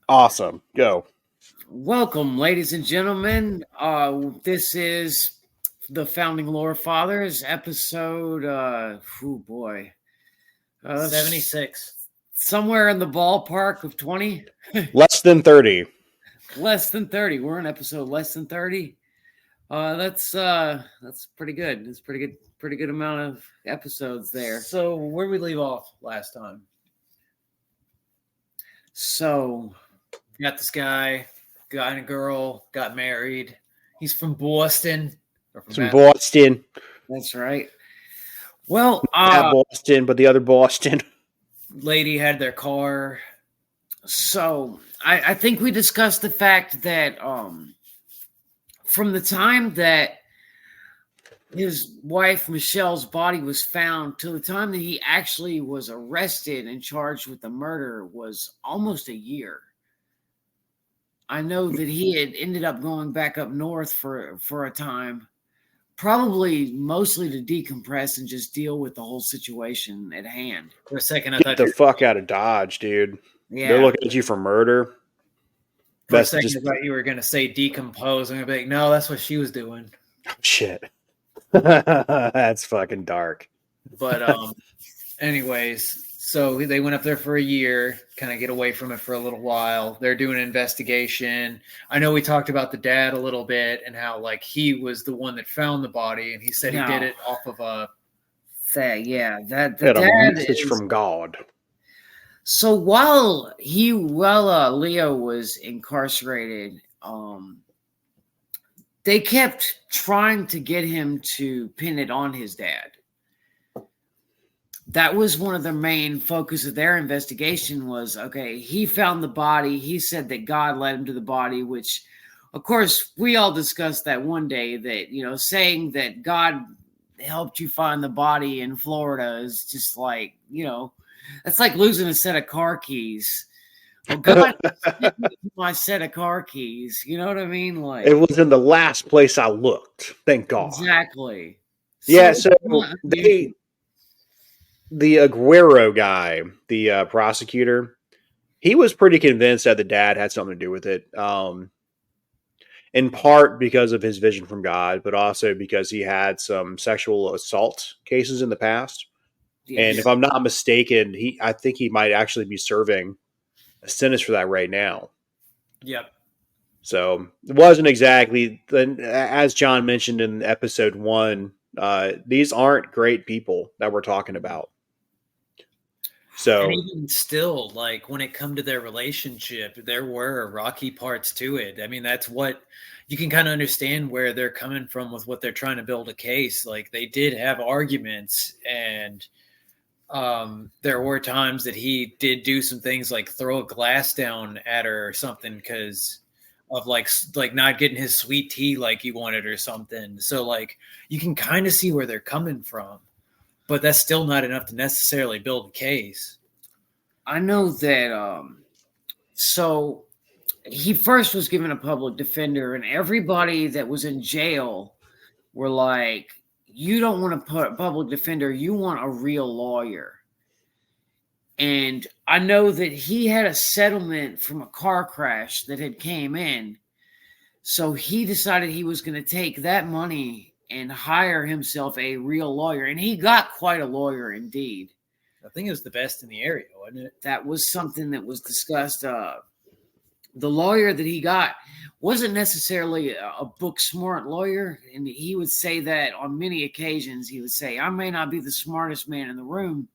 Awesome. Go. Welcome, ladies and gentlemen. This is the Founding Lore Fathers episode. Oh boy, 76. Somewhere in the ballpark of 20, Less than 30. less than 30. We're in episode less than 30. That's pretty good. It's pretty good amount of episodes there. So where did we leave off last time? So Got this guy and a girl, got married. He's from Boston. From Boston. that's right. Well, Not Boston, but the other Boston. Lady had their car. So I think we discussed the fact that from the time that his wife Michelle's body was found till the time that he actually was arrested and charged with the murder was almost a year. I know that he had ended up going back up north for a time, probably mostly to decompress and just deal with the whole situation at hand. For a second, I Get thought the fuck out of Dodge, dude. Yeah, They're looking at you for murder. for a That's second just I thought you were going to say decompose. I'm going to be like, no, that's what she was doing. shit. That's fucking dark. But anyways, so they went up there for a year, kind of get away from it for a little while. They're doing an investigation. I know we talked about the dad a little bit and how like he was the one that found the body, and he said he did it off of a that the Got a dad message is, from God. So while Leo was incarcerated, they kept trying to get him to pin it on his dad. That was one of the main focus of their investigation was, okay, he found the body. He said that God led him to the body, which, of course, we all discussed that one day that, saying that God helped you find the body in Florida is just like, that's like losing a set of car keys. Well, God, my set of car keys. You know what I mean? Like It was in the last place I looked. Thank God. exactly. Yeah, so the Aguero guy, the prosecutor, he was pretty convinced that the dad had something to do with it. In part because of his vision from God, but also because he had some sexual assault cases in the past. And if I'm not mistaken, I think he might actually be serving a sentence for that right now. Yep. So it wasn't exactly, as John mentioned in episode 1, these aren't great people that we're talking about. So, and even still, like when it come to their relationship, there were rocky parts to it. I mean, that's what you can kind of understand where they're coming from with what they're trying to build a case. Like they did have arguments, and there were times that he did do some things like throw a glass down at her or something because of like not getting his sweet tea like he wanted or something. So like you can kind of see where they're coming from. But that's still not enough to necessarily build a case. I know that so he first was given a public defender, and everybody that was in jail were like, you don't want a public defender, you want a real lawyer. And I know that he had a settlement from a car crash that had came in. So he decided he was going to take that money and hire himself a real lawyer. And he got quite a lawyer indeed. I think it was the best in the area, wasn't it? That was something that was discussed. The lawyer that he got wasn't necessarily a book smart lawyer. And he would say that on many occasions. He would say, I may not be the smartest man in the room,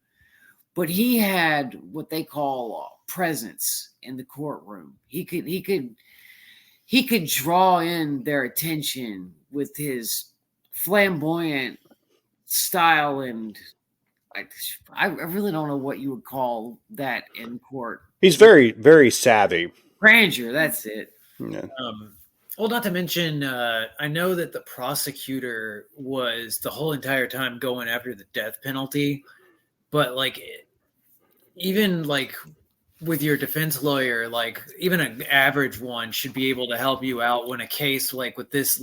but he had what they call presence in the courtroom. He could draw in their attention with his flamboyant style, and I really don't know what you would call that in court. He's very, very savvy. Grandeur, that's it. Yeah. Well, not to mention, I know that the prosecutor was the whole entire time going after the death penalty, but like even like with your defense lawyer, like even an average one should be able to help you out when a case like with this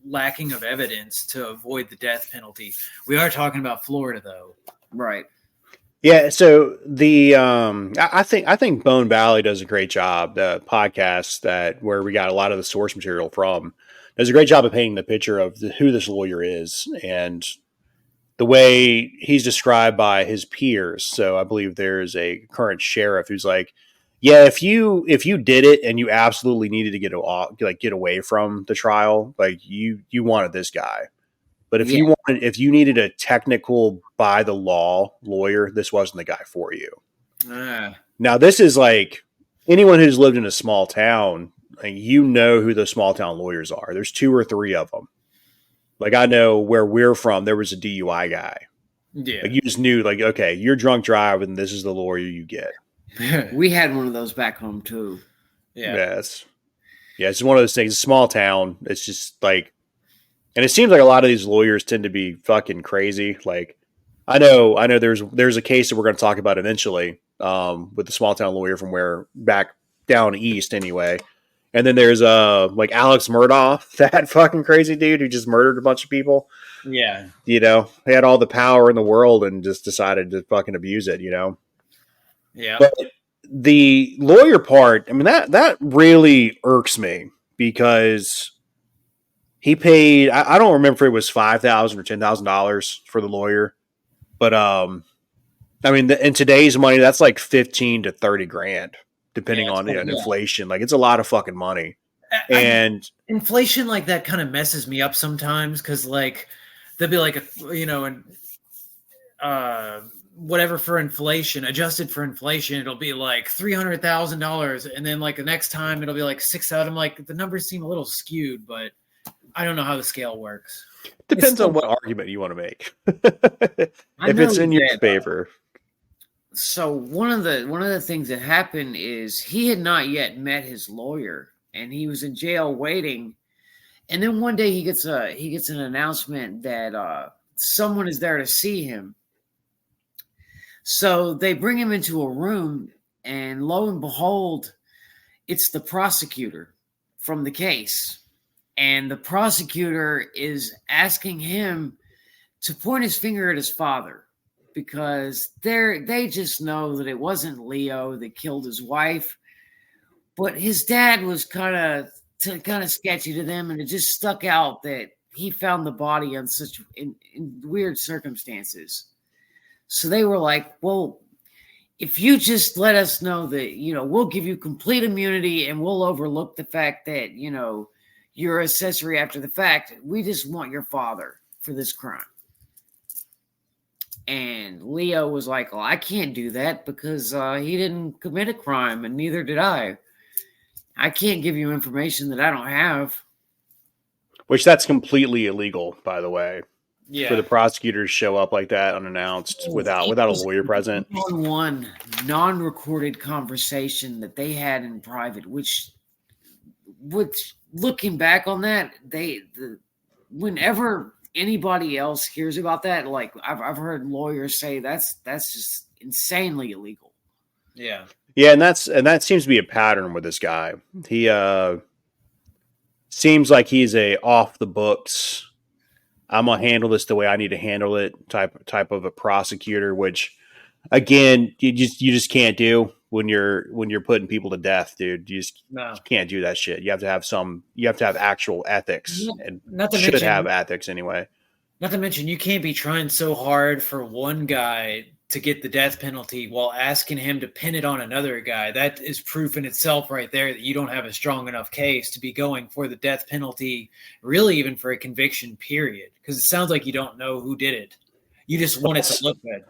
lacking of evidence to avoid the death penalty. We are talking about Florida, though. Right. Yeah, so the I think Bone Valley does a great job. The podcast that where we got a lot of the source material from does a great job of painting the picture of who this lawyer is and the way he's described by his peers. So I believe there's a current sheriff who's like, yeah, if you did it and you absolutely needed to get away from the trial, like you wanted this guy. But Yeah. if you needed a technical by the law lawyer, this wasn't the guy for you. Now this is like anyone who's lived in a small town, like, you know who the small town lawyers are. There's two or three of them. Like I know where we're from, there was a DUI guy. Yeah. Like you just knew, like, okay, you're drunk driving, this is the lawyer you get. We had one of those back home too. Yeah. Yes. Yeah, it's one of those things. Small town. It's just like, and it seems like a lot of these lawyers tend to be fucking crazy. Like, I know. There's a case that we're going to talk about eventually, with the small town lawyer from where back down east anyway. And then there's like Alex Murdaugh, that fucking crazy dude who just murdered a bunch of people. Yeah. You know, he had all the power in the world and just decided to fucking abuse it. You know. Yeah. But the lawyer part, I mean, that really irks me because he paid. I don't remember if it was $5,000 or $10,000 for the lawyer, but I mean, in today's money, that's like 15 to 30 grand, depending on inflation. Like, it's a lot of fucking money. And inflation like that kind of messes me up sometimes because, like, they'll be like, whatever for inflation, adjusted for inflation, it'll be like $300,000, and then like the next time it'll be like 6,000. I'm like, the numbers seem a little skewed, but I don't know how the scale works. Depends on what argument you want to make. If it's in your favor. So one of the things that happened is he had not yet met his lawyer, and he was in jail waiting. And then one day he gets an announcement that someone is there to see him. So they bring him into a room, and lo and behold, it's the prosecutor from the case. And the prosecutor is asking him to point his finger at his father because they just know that it wasn't Leo that killed his wife, but his dad was kind of sketchy to them, and it just stuck out that he found the body in such in weird circumstances. So they were like, well, if you just let us know that, we'll give you complete immunity and we'll overlook the fact that, you're accessory after the fact. We just want your father for this crime. And Leo was like, well, I can't do that because he didn't commit a crime and neither did I. I can't give you information that I don't have. Which that's completely illegal, by the way. Yeah. For the prosecutors to show up like that unannounced without a lawyer present. One non-recorded conversation that they had in private, which looking back on that, whenever anybody else hears about that, like I've heard lawyers say that's just insanely illegal. Yeah. Yeah, and that seems to be a pattern with this guy. He seems like he's a off the books, I'm gonna handle this the way I need to handle it type of a prosecutor, which again you just can't do when you're putting people to death, dude. You can't do that shit. You have to have actual ethics, and should have ethics anyway. Not to mention, you can't be trying so hard for one guy to get the death penalty while asking him to pin it on another guy. That is proof in itself right there that you don't have a strong enough case to be going for the death penalty, really even for a conviction period, because it sounds like you don't know who did it. You just want it to look good.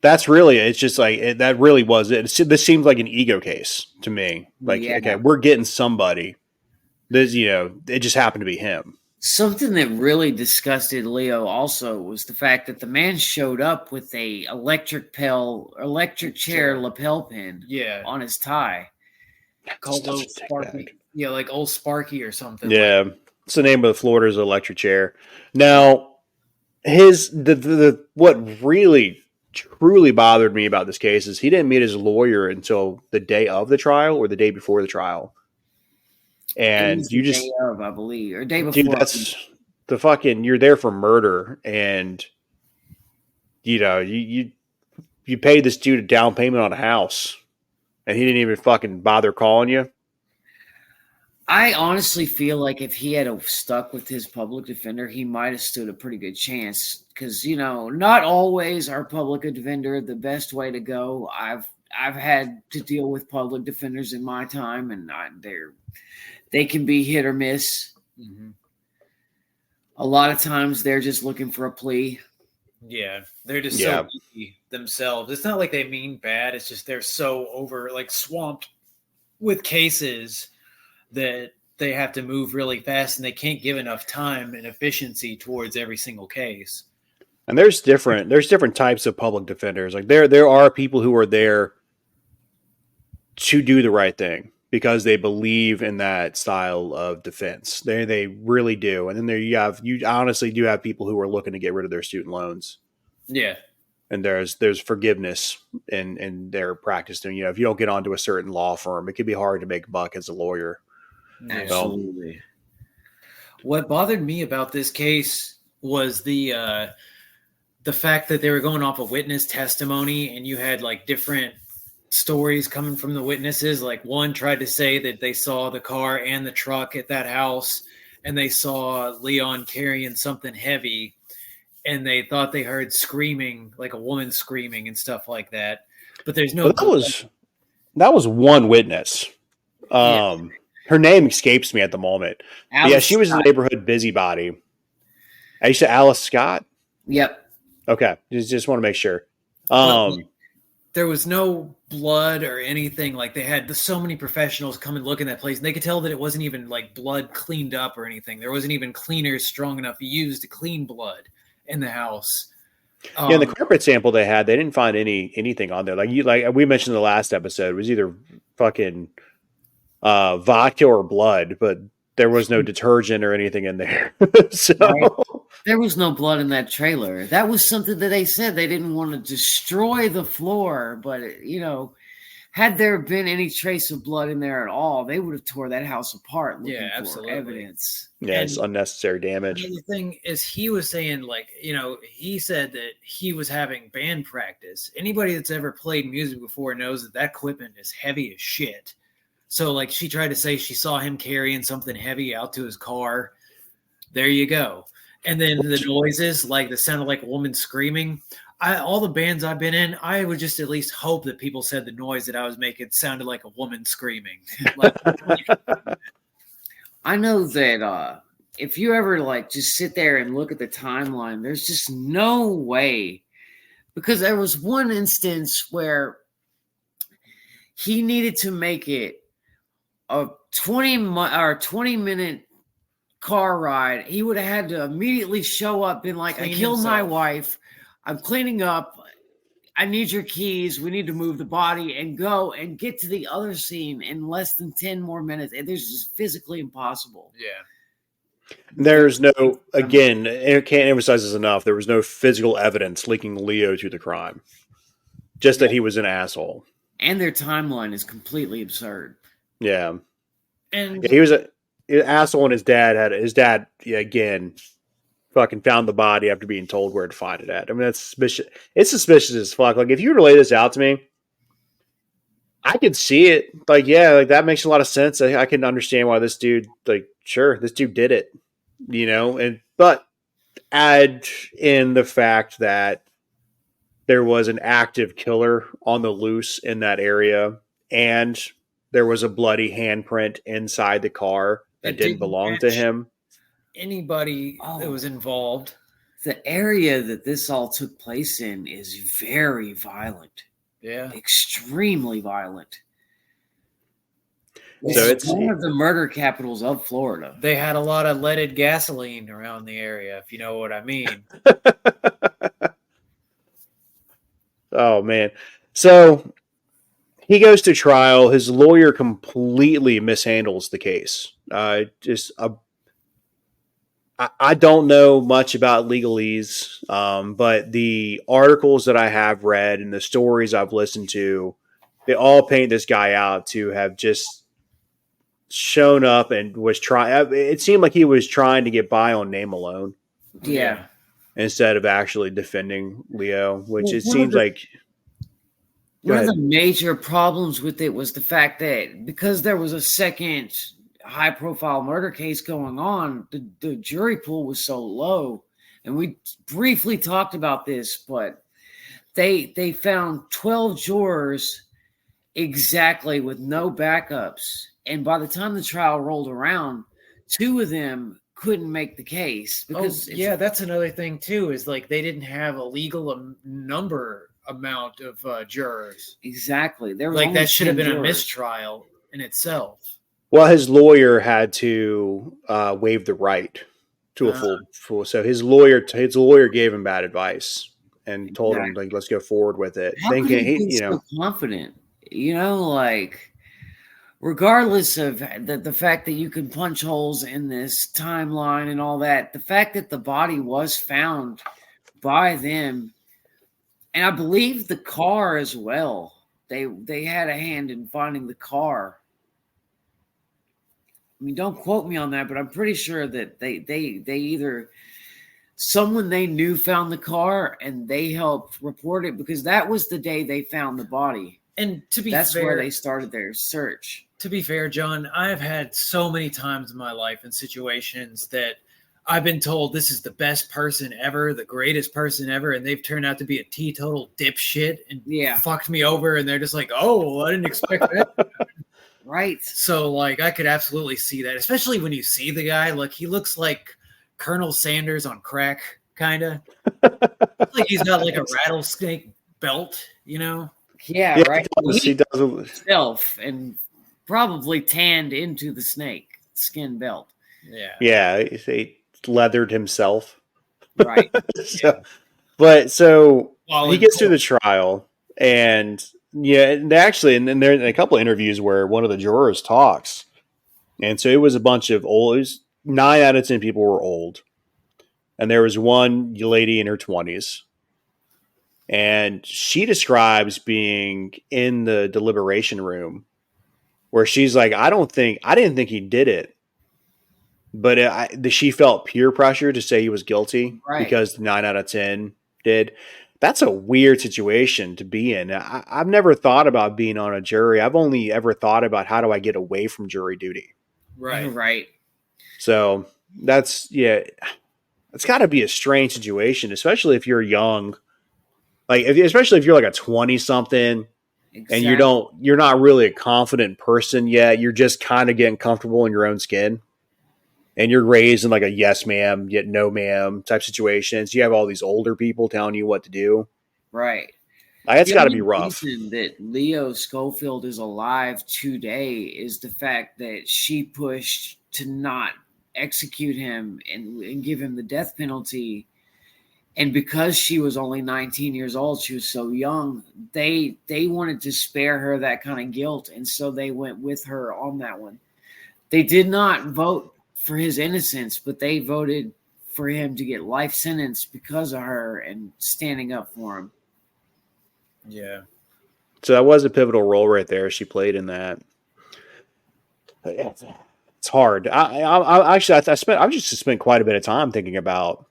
That's really it. It's just like that really was it. This seems like an ego case to me. Like, okay, we're getting somebody. This, it just happened to be him. Something that really disgusted Leo also was the fact that the man showed up with a electric chair lapel pin on his tie. Called Old Sparky. Yeah, like Old Sparky or something. Yeah. It's the name of Florida's electric chair. Now, what really truly bothered me about this case is he didn't meet his lawyer until the day of the trial or the day before the trial. And you just, day of, I believe, or day before. Dude, that's the fucking, you're there for murder, and you you paid this dude a down payment on a house, and he didn't even fucking bother calling you. I honestly feel like if he had stuck with his public defender, he might have stood a pretty good chance. Because not always are public defender the best way to go. I've had to deal with public defenders in my time, and they can be hit or miss. Mm-hmm. A lot of times they're just looking for a plea. Yeah, they're just so busy themselves. It's not like they mean bad. It's just they're so swamped with cases that they have to move really fast, and they can't give enough time and efficiency towards every single case. And there's different types of public defenders. Like there are people who are there to do the right thing because they believe in that style of defense. They really do. And then you honestly do have people who are looking to get rid of their student loans. Yeah. And there's forgiveness in their practice. And if you don't get onto a certain law firm, it can be hard to make a buck as a lawyer. Absolutely. What bothered me about this case was the fact that they were going off of witness testimony, and you had like different stories coming from the witnesses. Like one tried to say that they saw the car and the truck at that house, and they saw Leon carrying something heavy, and they thought they heard screaming, like a woman screaming and stuff like that. But there's no. That was one witness. Her name escapes me at the moment. Yeah, she was a neighborhood busybody. You said Alice Scott? Yep. Okay, just want to make sure. There was no blood or anything. Like they had so many professionals come and look in that place, and they could tell that it wasn't even like blood cleaned up or anything. There wasn't even cleaners strong enough to use to clean blood in the house. Yeah, the carpet sample they didn't find anything on there. Like we mentioned in the last episode, it was either fucking vodka or blood, but there was no detergent or anything in there. So right. There was no blood in that trailer. That was something that they said they didn't want to destroy the floor, but had there been any trace of blood in there at all, they would have tore that house apart looking for evidence. Yeah, it's unnecessary damage. The thing is, he was saying, he said that he was having band practice. Anybody that's ever played music before knows that equipment is heavy as shit. So, she tried to say she saw him carrying something heavy out to his car. There you go. And then the noises, that sounded like a woman screaming. All the bands I've been in, I would just at least hope that people said the noise that I was making sounded like a woman screaming. I know that if you ever just sit there and look at the timeline, there's just no way. Because there was one instance where he needed to make it a 20-minute car ride. He would have had to immediately show up and I killed my wife. I'm cleaning up. I need your keys. We need to move the body and go and get to the other scene in less than 10 more minutes. And there's just physically impossible. Yeah. There's no, again, I can't emphasize this enough. There was no physical evidence linking Leo to the crime. Just that he was an asshole. And their timeline is completely absurd. Yeah. And he was an asshole, and his dad again, fucking found the body after being told where to find it at. I mean, that's suspicious. It's suspicious as fuck. If you were to lay this out to me, I could see it. That makes a lot of sense. I can understand why this dude, sure, this dude did it, but add in the fact that there was an active killer on the loose in that area, and there was a bloody handprint inside the car that didn't belong to him. Anybody that was involved. The area that this all took place in is very violent. Yeah. Extremely violent. So it's one of the murder capitals of Florida. They had a lot of leaded gasoline around the area, if you know what I mean. Oh, man. So he goes to trial. His lawyer completely mishandles the case. I don't know much about legalese, but the articles that I have read and the stories I've listened to, they all paint this guy out to have just shown up and was trying. It seemed like he was trying to get by on name alone. Yeah. Instead of actually defending Leo, which it seems like. Go One of the ahead. major problems with it was the fact that because there was a second high profile murder case going on, the jury pool was so low. And we briefly talked about this, but they found 12 jurors exactly with no backups. And by the time the trial rolled around, two of them couldn't make the case because yeah, that's another thing too. Is like they didn't have a legal number amount of jurors. exactly there was Like only that should have 10 been a jurors. mistrial in itself. Well, his lawyer had to waive the right to a full. So his lawyer gave him bad advice and told him Exactly. like, let's go forward with it. How Then could he be you know, so confident? Like regardless of the fact that you can punch holes in this timeline and all that, the fact that the body was found by them, and I believe the car as well. They had a hand in finding the car. I mean, don't quote me on that, but I'm pretty sure that they either someone they knew found the car and they helped report it because that was the day they found the body. And to be That's fair, where they started their search. To be fair, John, I have had so many times in my life in situations that I've been told this is the best person ever, the greatest person ever, and they've turned out to be a teetotal dipshit and fucked me over, and they're just like, oh, well, I didn't expect that. Right. So, like, I could absolutely see that, especially when you see the guy. Like, he looks like Colonel Sanders on crack, kind of. Like he's got, like, a rattlesnake belt, you know? Yeah, right. He does himself and probably tanned into the snake skin belt. Yeah, he leathered himself. Right. So he gets through the trial, and actually, and there are a couple of interviews where one of the jurors talks, and so it was a bunch of old. It was 9 out of 10 people were old, and there was one lady in her 20s, and she describes being in the deliberation room where she's like, I didn't think he did it. But she felt peer pressure to say he was guilty because 9 out of 10 did. That's a weird situation to be in. I've never thought about being on a jury. I've only ever thought about how do I get away from jury duty. Right. So it's got to be a strange situation, especially if you're young. Especially if you're like a 20 something. Exactly. And you're not really a confident person yet. You're just kind of getting comfortable in your own skin. And you're raised in like a yes ma'am, yet no ma'am type situations. You have all these older people telling you what to do. Right. It's got to be rough. The reason that Leo Scholfield is alive today is the fact that she pushed to not execute him and give him the death penalty. And because she was only 19 years old, she was so young, they wanted to spare her that kind of guilt. And so they went with her on that one. They did not vote for his innocence, but they voted for him to get life sentence because of her and standing up for him. Yeah. So that was a pivotal role right there. She played in that. It's hard. I've just spent quite a bit of time thinking about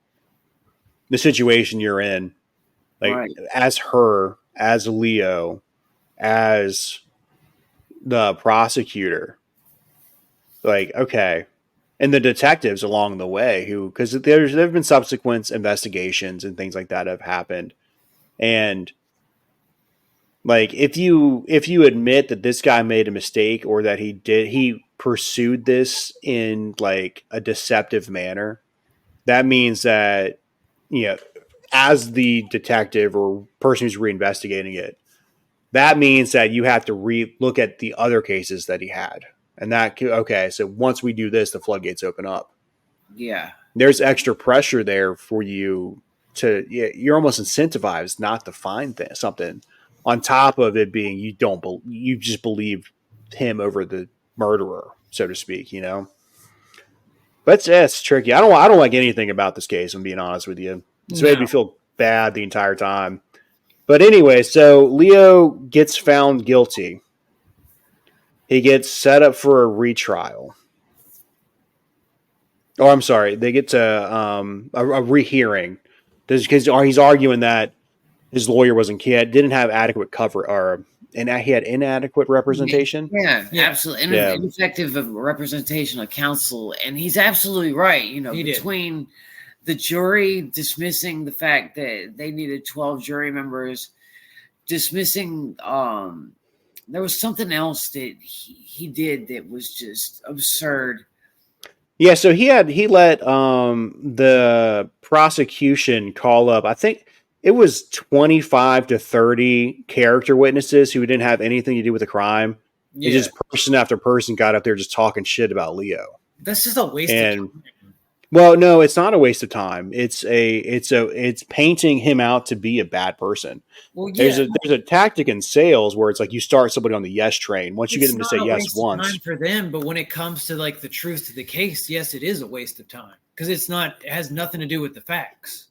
the situation you're in, as her, as Leo, as the prosecutor. Okay. And the detectives along the way because there have been subsequent investigations and things like that have happened. And if you admit that this guy made a mistake or that he pursued this in like a deceptive manner, that means that, as the detective or person who's reinvestigating it, that means that you have to look at the other cases that he had. And so once we do this, the floodgates open up. Yeah. There's extra pressure there for you you're almost incentivized not to find something on top of it being you just believe him over the murderer, so to speak, But it's tricky. I don't like anything about this case, I'm being honest with you. It's made me feel bad the entire time. But anyway, so Leo gets found guilty. He gets set up for a retrial. Oh, I'm sorry. They get to a rehearing because he's arguing that his lawyer wasn't didn't have adequate cover, or and he had inadequate representation. Yeah, Yeah. absolutely. Yeah. Ineffective of representation of counsel. And he's absolutely right. You know, He did. between the jury dismissing the fact that they needed 12 jury members, dismissing, there was something else that he did that was just absurd. Yeah, so he let the prosecution call up, I think it was 25 to 30 character witnesses who didn't have anything to do with the crime. Yeah. And just person after person got up there just talking shit about Leo. That's just a waste And of time. well, no, it's not a waste of time. It's painting him out to be a bad person. Well, yeah. There's a tactic in sales where it's like you start somebody on the yes train. Once you get It's them to say not a yes waste of once, time for them, but when it comes to like the truth of the case, yes, it is a waste of time because it has nothing to do with the facts.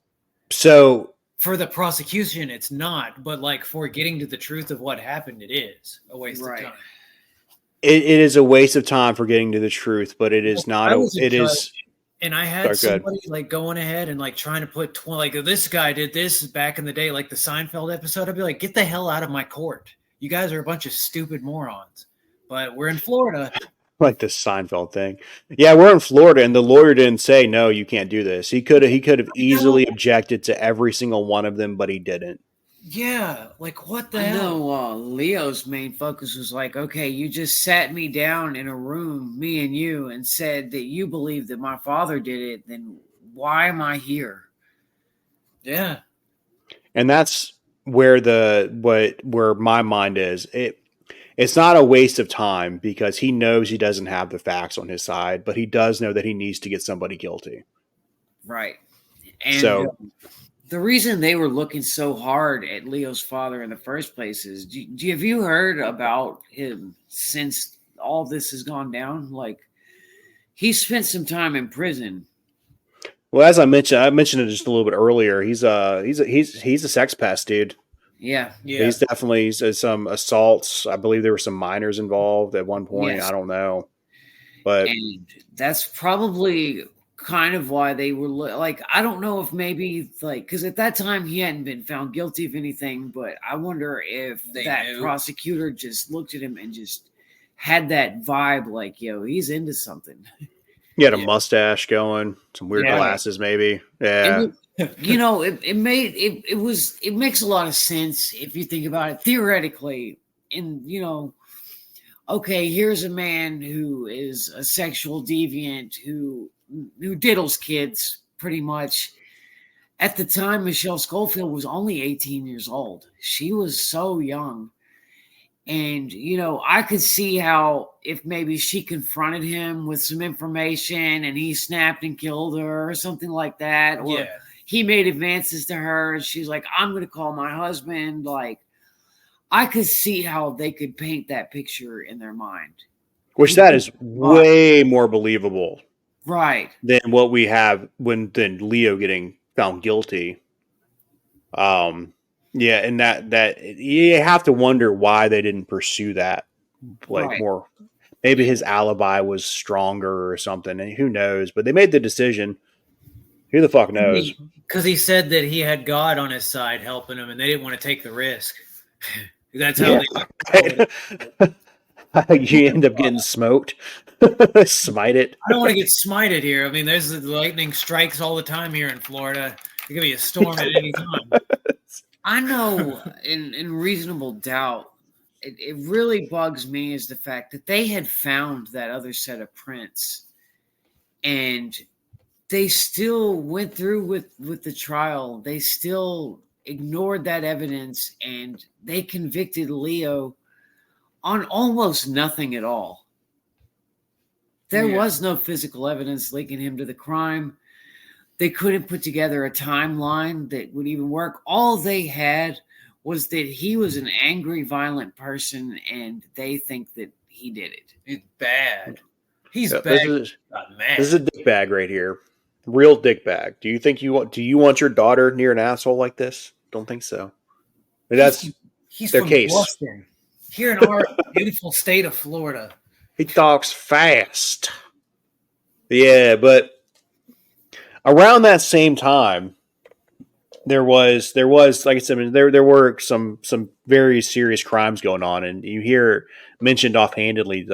so For the prosecution, it's not, but like for getting to the truth of what happened, it is a waste of time. it is a waste of time for getting to the truth, but it is not. It is. And I had Sorry, somebody like going ahead and like trying to put like this guy did this back in the day, like the Seinfeld episode. I'd be like, get the hell out of my court. You guys are a bunch of stupid morons. But we're in Florida. Like the Seinfeld thing. Yeah, we're in Florida, and the lawyer didn't say no, you can't do this. He could have easily objected to every single one of them, but he didn't. Yeah, like what the I hell? know Leo's main focus was like, okay, you just sat me down in a room, me and you, and said that you believe that my father did it. Then why am I here? Yeah. And that's where where my mind is. It's not a waste of time because he knows he doesn't have the facts on his side, but he does know that he needs to get somebody guilty. Right. And So the reason they were looking so hard at Leo's father in the first place is, have you heard about him since all this has gone down? Like, he spent some time in prison. well, as I mentioned it just a little bit earlier. He's a sex pest, dude. Yeah. He's definitely some assaults. I believe there were some minors involved at one point. Yes. I don't know, but And that's probably kind of why they were like, I don't know if maybe like, because at that time he hadn't been found guilty of anything, but I wonder if that prosecutor just looked at him and just had that vibe like, yo, he's into something. he had a mustache going, some weird glasses, maybe. Yeah. You know, it makes a lot of sense if you think about it theoretically. And, you know, okay, here's a man who is a sexual deviant who diddles kids pretty much. At the time, Michelle Scholfield was only 18 years old. She was so young. And, you know, I could see how if maybe she confronted him with some information and he snapped and killed her or something like that. Or he made advances to her and she's like, I'm going to call my husband. Like, I could see how they could paint that picture in their mind. Which that is way more believable. Right. Than what we have than Leo getting found guilty. Yeah, and that you have to wonder why they didn't pursue that more. Maybe his alibi was stronger or something, and who knows? But they made the decision. Who the fuck knows? Because he said that he had God on his side helping him, and they didn't want to take the risk. That's how you end up getting smoked. Smite it. I don't want to get smited here. I mean, there's the lightning strikes all the time here in Florida. There could be a storm at any time. I know in reasonable doubt, it really bugs me is the fact that they had found that other set of prints and they still went through with the trial. They still ignored that evidence and they convicted Leo on almost nothing at all. There was no physical evidence linking him to the crime. They couldn't put together a timeline that would even work. All they had was that he was an angry, violent person, and they think that he did it. He's bad. He's bad. This is a dick bag right here. Real dick bag. Do you want your daughter near an asshole like this? Don't think so. That's he's their from case. Boston, here in our beautiful state of Florida. He talks fast. Yeah, but around that same time, there was like I said, there were some very serious crimes going on, and you hear mentioned offhandedly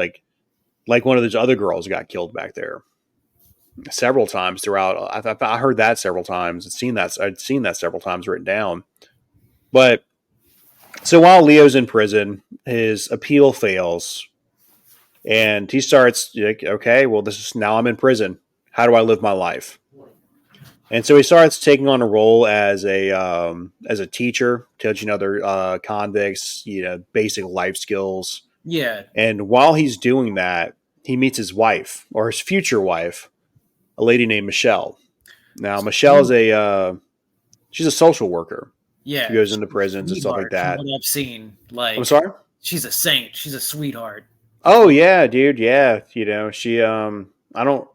like one of those other girls got killed back there several times throughout. I heard that several times. I'd seen that several times written down. But so while Leo's in prison, his appeal fails, and he starts like, okay, well, this is now I'm in prison. How do I live my life? And so he starts taking on a role as a teacher, teaching other convicts, basic life skills. Yeah. And while he's doing that, he meets his wife or his future wife, a lady named Michelle. Now, Michelle is she's a social worker. Yeah. She goes into prisons and stuff like that. From what I've seen, like, I'm sorry? she's a saint. She's a sweetheart. Oh yeah, dude. Yeah. She, I don't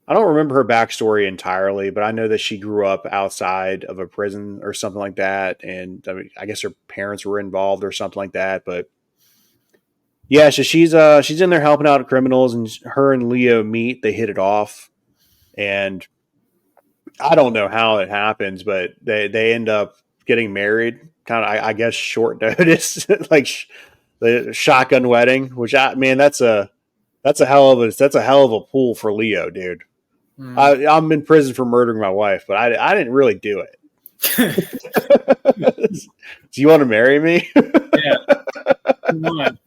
remember her backstory entirely, but I know that she grew up outside of a prison or something like that. And I guess her parents were involved or something like that, but yeah, so she's in there helping out criminals, and her and Leo meet. They hit it off, and I don't know how it happens, but they end up getting married. Kind of, I guess, short notice, like the shotgun wedding. Which that's a hell of a pull for Leo, dude. I'm in prison for murdering my wife, but I didn't really do it. Do you want to marry me? Yeah. Come on.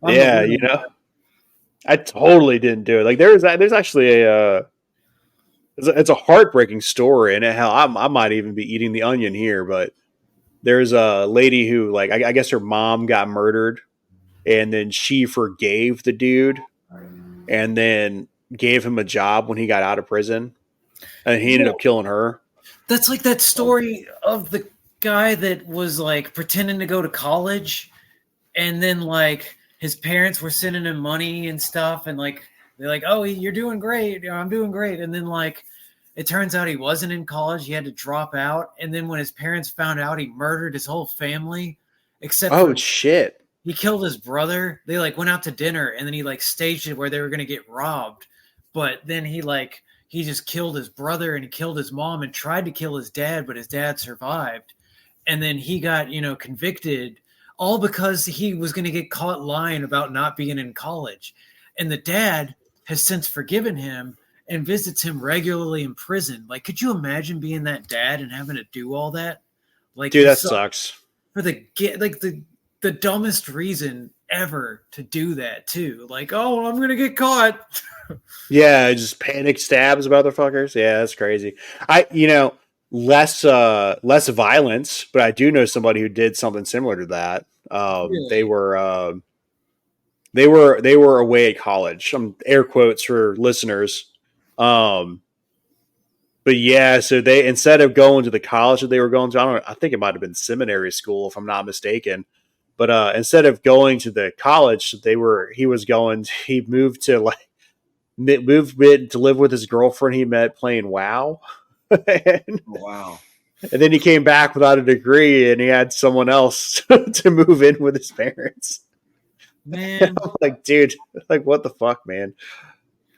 Yeah, I totally didn't do it. Like there's actually it's a heartbreaking story, and hell, I might even be eating the onion here, but there's a lady who, like, I guess her mom got murdered, and then she forgave the dude, and then gave him a job when he got out of prison, and he ended up killing her. That's like that story of the guy that was like pretending to go to college, and then like his parents were sending him money and stuff, and like they're like, "Oh, you're doing great. I'm doing great." And then like it turns out he wasn't in college. He had to drop out, and then when his parents found out, he murdered his whole family except shit. He killed his brother. They like went out to dinner, and then he like staged it where they were going to get robbed. But then he just killed his brother, and he killed his mom and tried to kill his dad, but his dad survived. And then he got, convicted, all because he was going to get caught lying about not being in college. And the dad has since forgiven him and visits him regularly in prison. Like, could you imagine being that dad and having to do all that? Like, dude, that sucks. For the dumbest reason ever to do that too. Like, oh, I'm going to get caught. Yeah, just panic stabs motherfuckers. Yeah, that's crazy. Less violence, but I do know somebody who did something similar to that. Really? They were away at college. Some air quotes for listeners. But yeah, so they, instead of going to the college that they were going to, I think it might have been seminary school if I'm not mistaken. But instead of going to the college he moved to to live with his girlfriend he met playing WoW. Wow. And then he came back without a degree, and he had someone else to move in with his parents. Man, like, dude, like, what the fuck, man?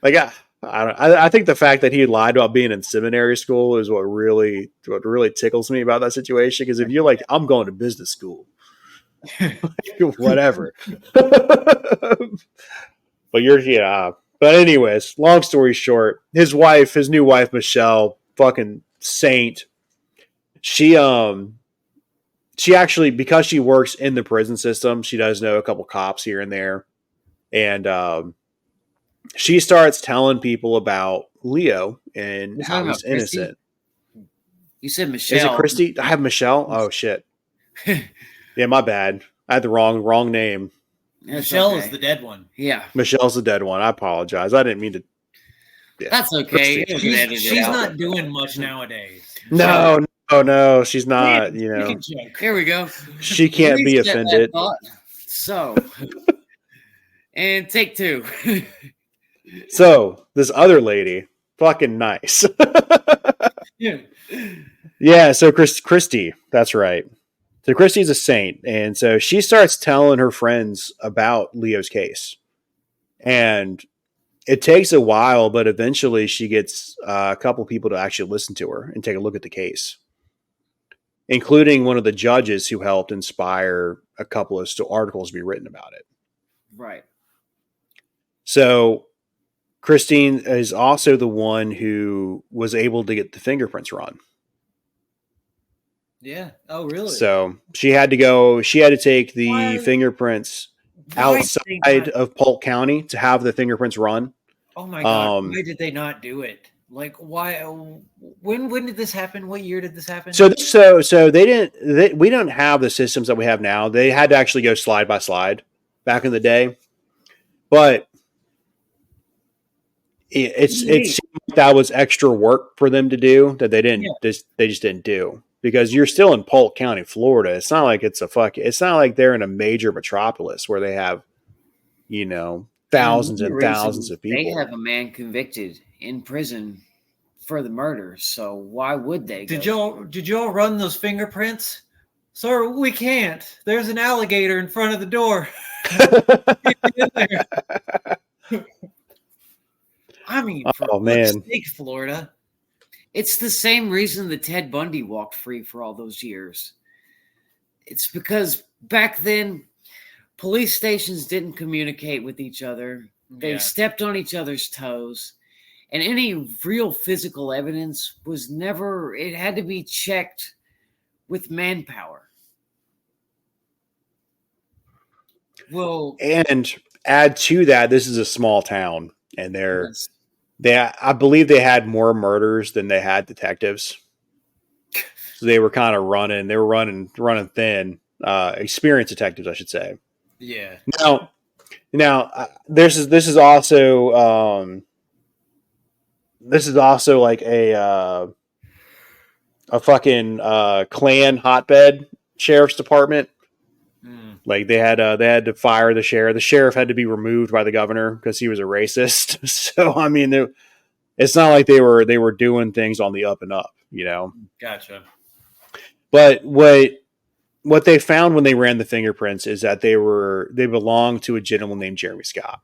Like, I think the fact that he lied about being in seminary school is what really tickles me about that situation. Because if you're like, I'm going to business school, whatever. But But anyways, long story short, his new wife, Michelle, fucking saint. She actually, because she works in the prison system, she does know a couple cops here and there. And she starts telling people about Leo and how he's innocent. You said Michelle. Is it Christy? I have Michelle. Oh shit. Yeah, my bad. I had the wrong name. Michelle is the dead one. Yeah. Michelle's the dead one. I apologize. I didn't mean to. Yeah. That's okay. She's not doing much nowadays. No, she's not. Here we go. She can't be offended. So, and take two. So this other lady, fucking nice. Yeah. Yeah. So Christy, that's right. So Christy's a saint, and so she starts telling her friends about Leo's case, and it takes a while, but eventually she gets a couple people to actually listen to her and take a look at the case, including one of the judges who helped inspire a couple of articles to be written about it. Right. So Christine is also the one who was able to get the fingerprints run. Yeah. Oh, really? So she had to take the fingerprints Why outside of Polk County to have the fingerprints run. Oh my God. Why did they not do it? Like, why? When did this happen? What year did this happen? So they didn't. We don't have the systems that we have now. They had to actually go slide by slide back in the day, but it seemed like that was extra work for them to do that they didn't. Yeah. They just didn't do, because you're still in Polk County, Florida. It's not like it's not like they're in a major metropolis where they have, thousands and thousands of people. They have a man convicted in prison for the murder, so why would they? Did y'all run those fingerprints? Sir, we can't. There's an alligator in front of the door. I mean, for man, sake, Florida. It's the same reason that Ted Bundy walked free for all those years. It's because back then, police stations didn't communicate with each other. They stepped on each other's toes. And any real physical evidence was never, it had to be checked with manpower. Well, and add to that, this is a small town, and I believe they had more murders than they had detectives. So they were kind of running thin, experienced detectives, I should say. Yeah. Now, this is also like a fucking Klan hotbed sheriff's department. Like they had to fire the sheriff. The sheriff had to be removed by the governor because he was a racist. So I mean, it's not like they were doing things on the up and up, Gotcha. But what they found when they ran the fingerprints is that they belonged to a gentleman named Jeremy Scott.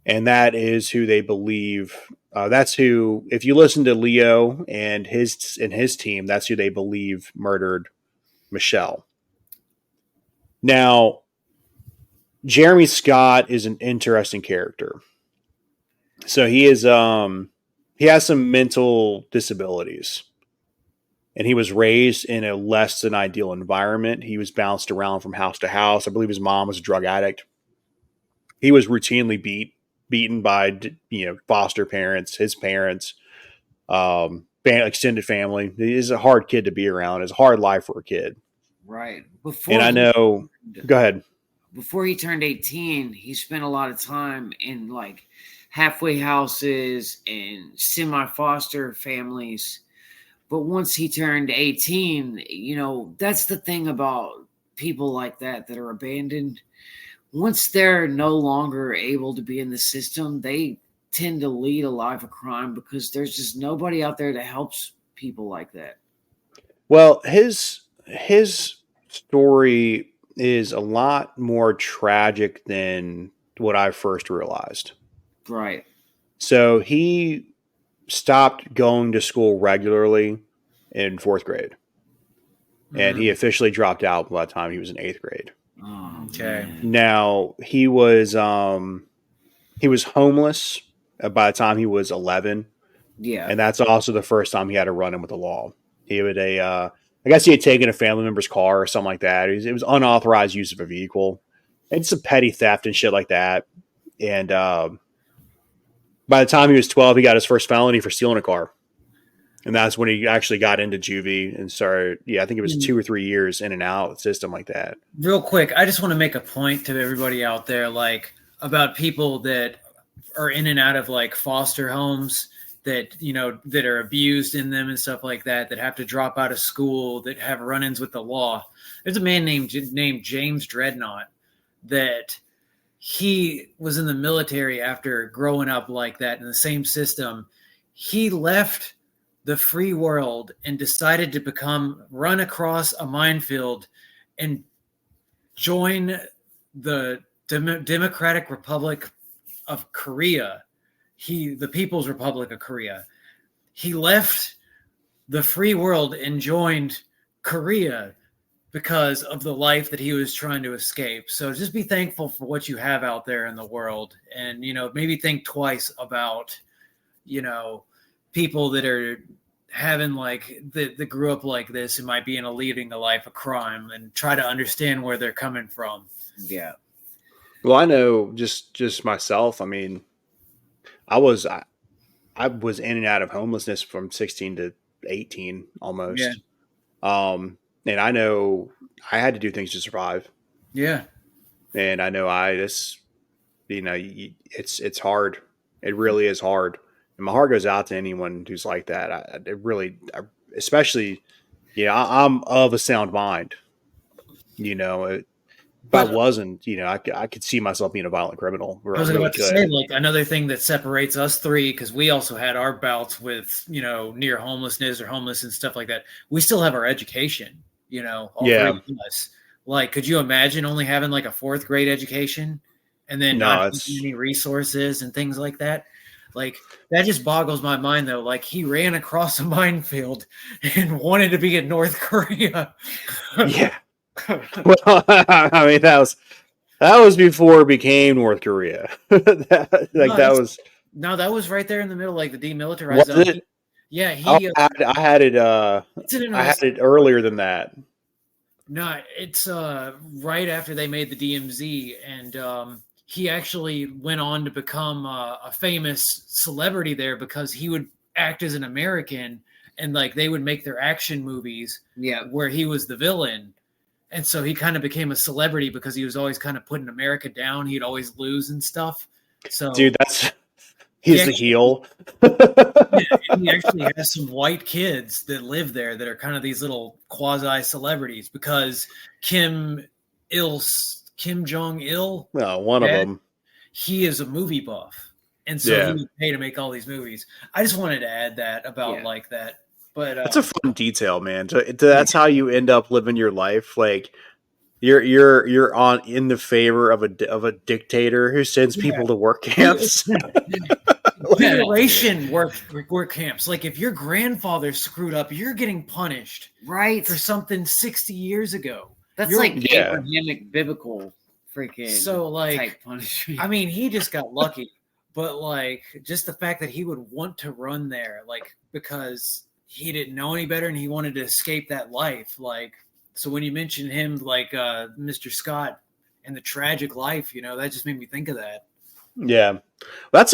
And that is who they believe. That's who, if you listen to Leo and his team, that's who they believe murdered Michelle. Now, Jeremy Scott is an interesting character. So he has some mental disabilities, and he was raised in a less than ideal environment. He was bounced around from house to house. I believe his mom was a drug addict. He was routinely beaten by foster parents, his parents, extended family. He's a hard kid to be around. It's a hard life for a kid. Right. Go ahead. Before he turned 18, he spent a lot of time in like halfway houses and semi-foster families. But once he turned 18, that's the thing about people like that are abandoned. Once they're no longer able to be in the system, they tend to lead a life of crime because there's just nobody out there that helps people like that. Well, his story is a lot more tragic than what I first realized. Right. So he stopped going to school regularly in 4th grade. And he officially dropped out by the time he was in 8th grade. Oh, okay. Man. Now, he was homeless by the time he was 11. Yeah. And that's also the first time he had to run in with the law. He would I guess he had taken a family member's car or something like that. It was unauthorized use of a vehicle. And some petty theft and shit like that. And by the time he was 12, he got his first felony for stealing a car. And that's when he actually got into juvie and started, I think it was 2 or 3 years in and out of the system like that. Real quick, I just want to make a point to everybody out there, like, about people that are in and out of, like, foster homes that, that are abused in them and stuff like that have to drop out of school, that have run-ins with the law. There's a man named James Dreadnought that he was in the military after growing up like that in the same system. He left the free world and decided to run across a minefield and join the Democratic Republic of Korea, the People's Republic of Korea. He left the free world and joined Korea because of the life that he was trying to escape. So just be thankful for what you have out there in the world, and maybe think twice about people that are having that grew up like this and might be leading a life of crime, and try to understand where they're coming from. Yeah. Well, I know just myself. I mean, I was in and out of homelessness from 16 to 18 almost. Yeah. And I know I had to do things to survive. Yeah. And I know it's hard. It really is hard. And my heart goes out to anyone who's like that. Especially, I'm of a sound mind. If I wasn't, I could see myself being a violent criminal. I was about to say, another thing that separates us three, because we also had our bouts with, near homelessness or homeless and stuff like that. We still have our education, all three of us. Could you imagine only having a fourth grade education and then not having any resources and things like that? That just boggles my mind, though. He ran across a minefield and wanted to be in North Korea. Yeah. Well, I mean, that was before it became North Korea. That was right there in the middle, the demilitarized zone. It? Yeah, I had it. I had it earlier than that. No, it's right after they made the DMZ, and he actually went on to become a famous celebrity there because he would act as an American, and they would make their action movies, where he was the villain. And so he kind of became a celebrity because he was always kind of putting America down. He'd always lose and stuff. So, dude, he's the heel. He actually has some white kids that live there that are kind of these little quasi celebrities because Kim Jong-il, one of them, he is a movie buff, and so he would pay to make all these movies. I just wanted to add that about that. But that's a fun detail, man. That's how you end up living your life. You're in the favor of a dictator who sends people to work camps. Generation work camps. If your grandfather screwed up, you're getting punished, right, for something 60 years ago. That's Abrahamic biblical freaking type punishment. I mean, he just got lucky, but just the fact that he would want to run there, because he didn't know any better and he wanted to escape that life. So when you mentioned him, Mr. Scott and the tragic life, that just made me think of that. Yeah, I'm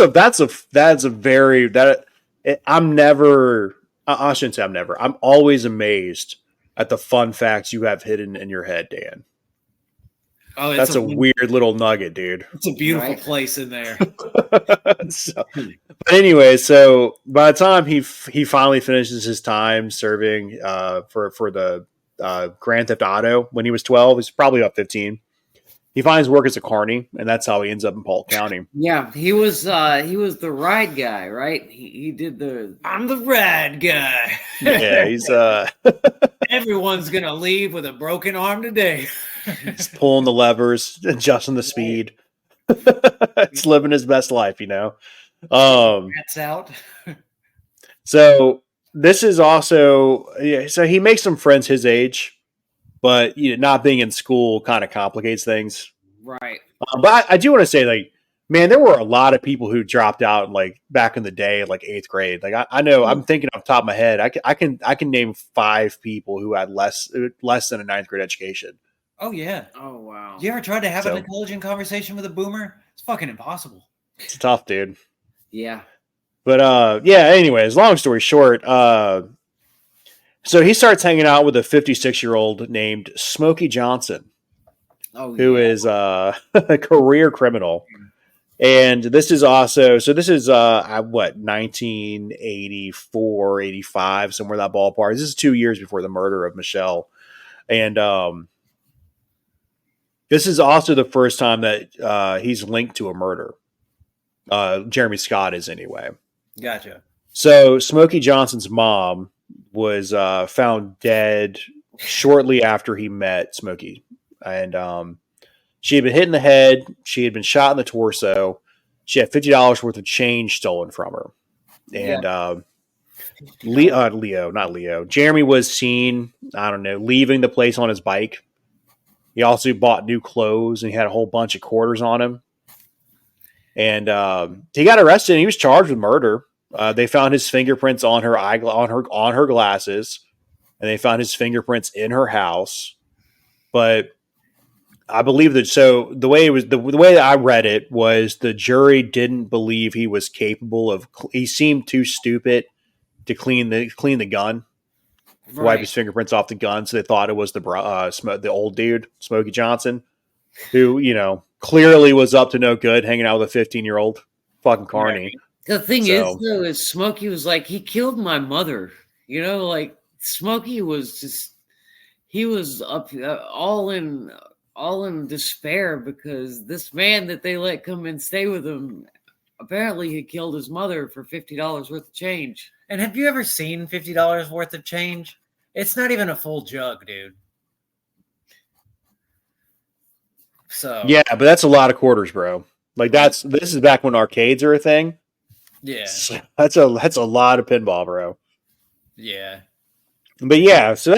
always amazed at the fun facts you have hidden in your head, Dan. Oh, that's a weird little nugget, dude. It's a beautiful place in there. But anyway, so by the time he finally finishes his time serving for the Grand Theft Auto when he was 12, he's probably about 15. He finds work as a carny, and that's how he ends up in Polk County. Yeah, he was the ride guy, right? He did I'm the ride guy. Yeah, he's everyone's gonna leave with a broken arm today. He's pulling the levers, adjusting the speed. It's living his best life, That's out. So this is also so he makes some friends his age, but not being in school kind of complicates things, right? But I do want to say, man, there were a lot of people who dropped out back in the day, 8th grade. I know, I'm thinking off the top of my head, I can name 5 people who had less than a 9th grade education. Oh yeah. Oh wow. You ever tried to have an intelligent conversation with a boomer? It's fucking impossible. It's tough, dude. Yeah. But anyways, long story short, so he starts hanging out with a 56-year-old named Smokey Johnson, who is a career criminal. And this is 1984, 85, somewhere in that ballpark. This is 2 years before the murder of Michelle. And this is also the first time that he's linked to a murder. Jeremy Scott is, anyway. Gotcha. So Smokey Johnson's mom was found dead shortly after he met Smokey. And she had been hit in the head. She had been shot in the torso. she had $50 worth of change stolen from her. And Jeremy was seen, I don't know, leaving the place on his bike. He also bought new clothes and he had a whole bunch of quarters on him. And he got arrested and he was charged with murder. They found his fingerprints on her glasses, and they found his fingerprints in her house. But I believe that the way it was the way that I read it was the jury didn't believe he was capable of. He seemed too stupid to clean the gun, to wipe his fingerprints off the gun. So they thought it was the old dude, Smokey Johnson, who clearly was up to no good, hanging out with a 15-year-old fucking carny. Right. The thing is Smokey was like, he killed my mother. Like Smokey was just, he was up all in despair because this man that they let come and stay with him apparently had killed his mother for $50 worth of change. And have you ever seen $50 worth of change? It's not even a full jug, dude. So yeah, but that's a lot of quarters, bro. Like this is back when arcades are a thing. Yeah, so that's a lot of pinball, bro. Yeah, but yeah, so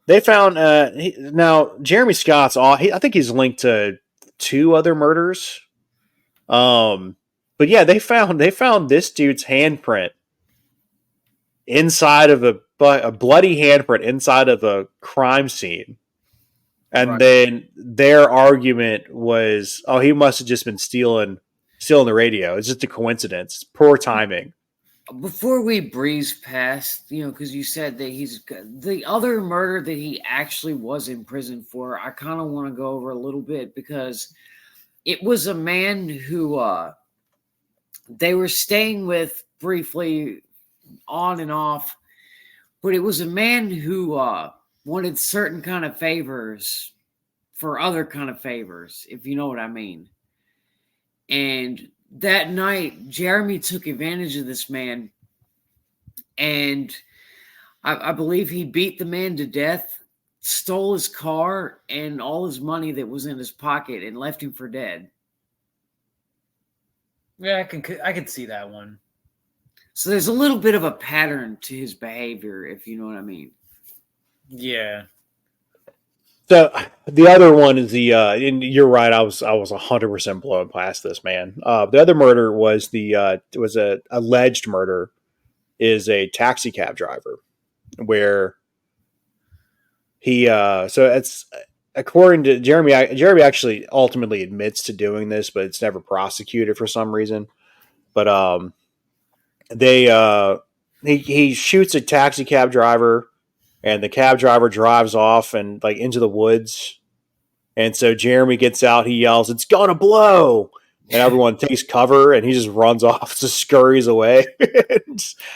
they found now Jeremy Scott's I think he's linked to 2 other murders. But yeah, they found this dude's handprint inside of a bloody handprint inside of a crime scene. And then their argument was, oh, he must have just been stealing the radio. It's just a coincidence. It's poor timing. Before we breeze past, because you said that he's the other murder that he actually was in prison for, I kind of want to go over a little bit because it was a man who they were staying with briefly on and off, but it was a man who wanted certain kind of favors for other kind of favors, if you know what I mean. And that night, Jeremy took advantage of this man, and I believe he beat the man to death, stole his car and all his money that was in his pocket, and left him for dead. Yeah, I can see that one. So there's a little bit of a pattern to his behavior, if you know what I mean. Yeah. So the other one is and you're right. I was 100% blown past this, man. The other murder was a alleged murder is a taxi cab driver where he, so it's according to Jeremy actually ultimately admits to doing this, but it's never prosecuted for some reason. But, he shoots a taxi cab driver, and the cab driver drives off and into the woods. And so Jeremy gets out, he yells, "It's gonna blow!" And everyone takes cover, and he just runs off, just scurries away.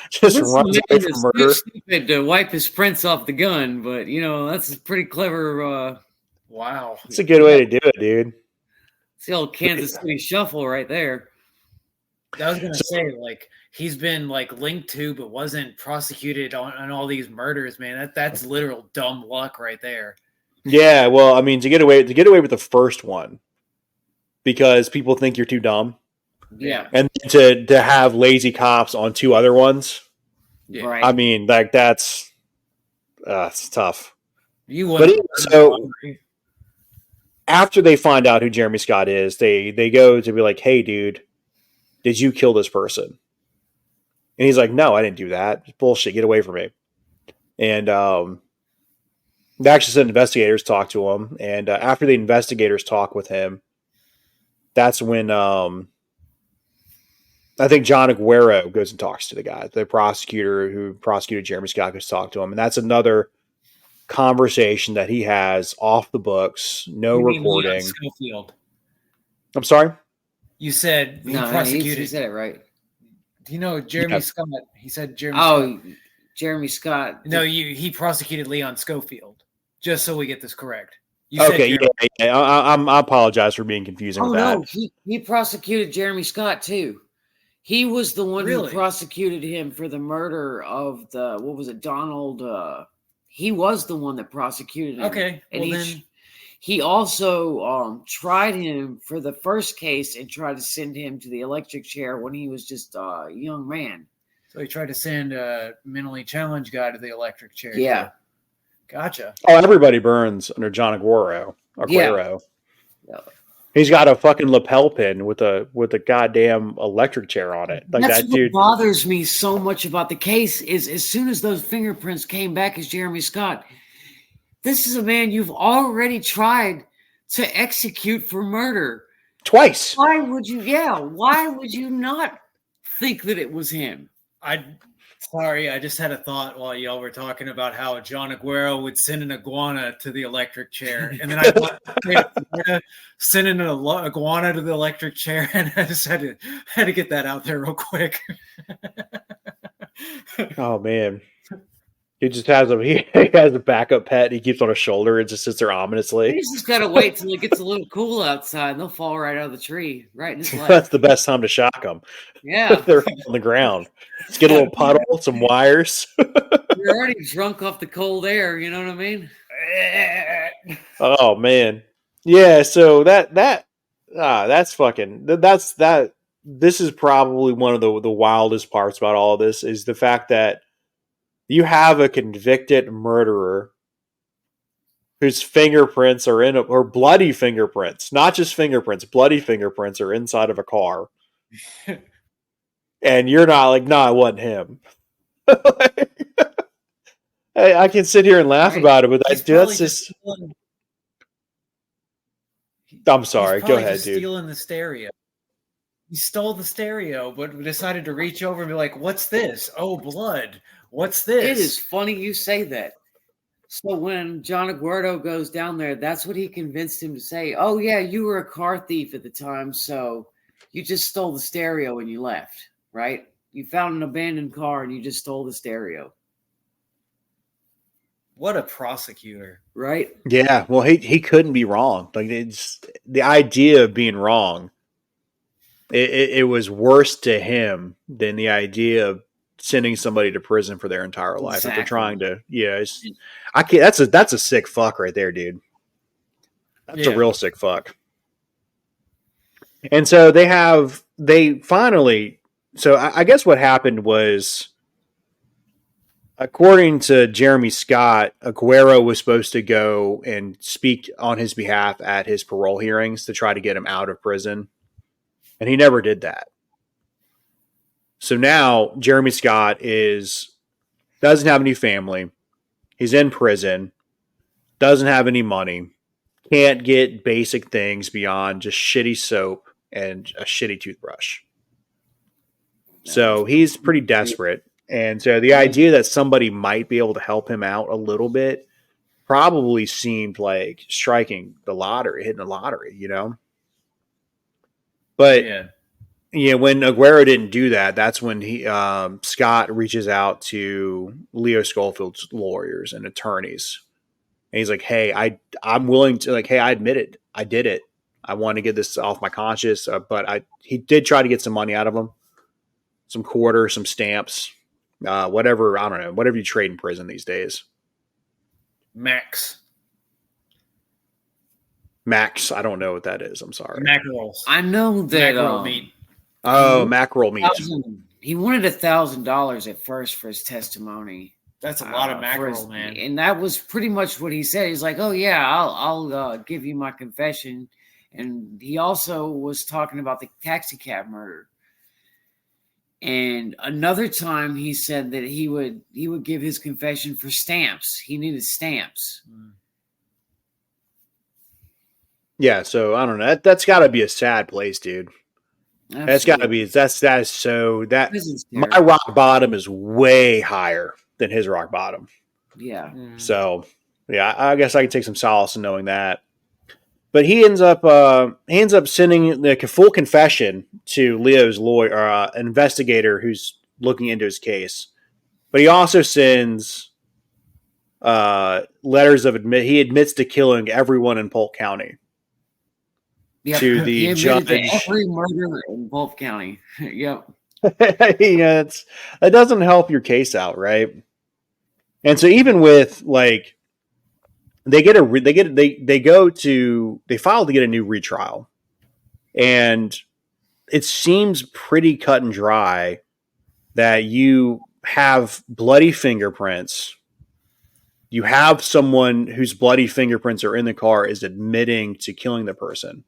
just runs away from murder. Stupid to wipe his prints off the gun, but that's a pretty clever. Wow, it's a good way to do it, dude. It's the old Kansas City shuffle right there. I was gonna say, he's been linked to, but wasn't prosecuted on all these murders, man. That's literal dumb luck right there. Yeah, well, I mean, to get away with the first one, because people think you're too dumb. Yeah, and to have lazy cops on 2 other ones. Yeah. Right. I mean, that's it's tough. So after they find out who Jeremy Scott is, they go to be like, "Hey, dude, did you kill this person?" And he's like, "No, I didn't do that. It's bullshit. Get away from me." And they actually sent investigators to talk to him. And after the investigators talk with him, that's when I think John Aguero goes and talks to the guy, the prosecutor who prosecuted Jeremy Scott, goes to talk to him. And that's another conversation that he has off the books, no recording. Scholfield. I'm sorry? You said he prosecuted. He said it right. Jeremy Scott. He said Jeremy Scott. Jeremy Scott. No, he prosecuted Leon Schofield. Just so we get this correct. Okay, yeah. I apologize for being confusing with that. No, he prosecuted Jeremy Scott too. He was the one who prosecuted him for the murder of Donald. He was the one that prosecuted him. Okay, and he also tried him for the first case and tried to send him to the electric chair when he was just a young man. So he tried to send a mentally challenged guy to the electric chair. Yeah. Gotcha. Oh, everybody burns under John Aguero. Yeah. He's got a fucking lapel pin with a goddamn electric chair on it. Like That's that what dude bothers me so much about the case is as soon as those fingerprints came back as Jeremy Scott, this is a man you've already tried to execute for murder. twice. Why would you not think that it was him? Sorry, I just had a thought while y'all were talking about how John Aguero would send an iguana to the electric chair. And then I thought sending an iguana to the electric chair, and I just had to get that out there real quick. Oh man. He just has he has a backup pet he keeps on his shoulder and just sits there ominously. He's just gotta wait till it gets a little cool outside and they'll fall right out of the tree, right in his lap. That's the best time to shock them. Yeah. They're on the ground. Let's get a little puddle, some wires. You're already drunk off the cold air, you know what I mean? Oh man. Yeah, so that's fucking that's that this is probably one of the wildest parts about all of this is the fact that you have a convicted murderer whose fingerprints are or bloody fingerprints, not just fingerprints, bloody fingerprints are inside of a car. And you're not like, no, it wasn't him. I can sit here and laugh about it, but that's just. I'm sorry. Go ahead, dude. Stealing the stereo. He stole the stereo, but decided to reach over and be like, "What's this? Oh, blood! What's this?" It is funny you say that. So when John Aguero goes down there, that's what he convinced him to say. Oh yeah, you were a car thief at the time, so you just stole the stereo and you left, right? You found an abandoned car and you just stole the stereo. What a prosecutor, right? Yeah, well, he couldn't be wrong. Like it's the idea of being wrong. It was worse to him than the idea of sending somebody to prison for their entire life. Exactly. If they're trying to, I can't. That's a sick fuck right there, dude. That's a real sick fuck. And so they finally. So I guess what happened was, according to Jeremy Scott, Aguero was supposed to go and speak on his behalf at his parole hearings to try to get him out of prison. And he never did that. So now Jeremy Scott doesn't have any family. He's in prison, doesn't have any money, can't get basic things beyond just shitty soap and a shitty toothbrush. So he's pretty desperate. And so the idea that somebody might be able to help him out a little bit probably seemed like hitting the lottery, you know? But when Aguero didn't do that, that's when Scott reaches out to Leo Scholfield's lawyers and attorneys. And he's like, hey, I'm willing to, like, hey, I admit it. I did it. I want to get this off my conscience. But he did try to get some money out of him. Some quarters, some stamps, whatever. I don't know. Whatever you trade in prison these days. Max. I don't know what that is. I'm sorry. Mackerels. I know that. Mackerel meat. Oh, mackerel meat. He wanted $1,000 at first for his testimony. That's a lot of mackerel, man. And that was pretty much what he said. He's like, "Oh yeah, I'll give you my confession." And he also was talking about the taxi cab murder. And another time, he said that he would give his confession for stamps. He needed stamps. Yeah, so I don't know. That's got to be a sad place, dude. Absolutely. That's got to be. That is so. My rock bottom is way higher than his rock bottom. Yeah. So, yeah, I guess I can take some solace in knowing that. But he ends up sending the full confession to Leo's lawyer, investigator who's looking into his case. But he also sends letters of he admits to killing everyone in Polk County. Yep. To the judge. Every murder in Polk County. Yep. That doesn't help your case out, right? And so even with like they file to get a new retrial, and it seems pretty cut and dry that you have bloody fingerprints. You have someone whose bloody fingerprints are in the car is admitting to killing the person.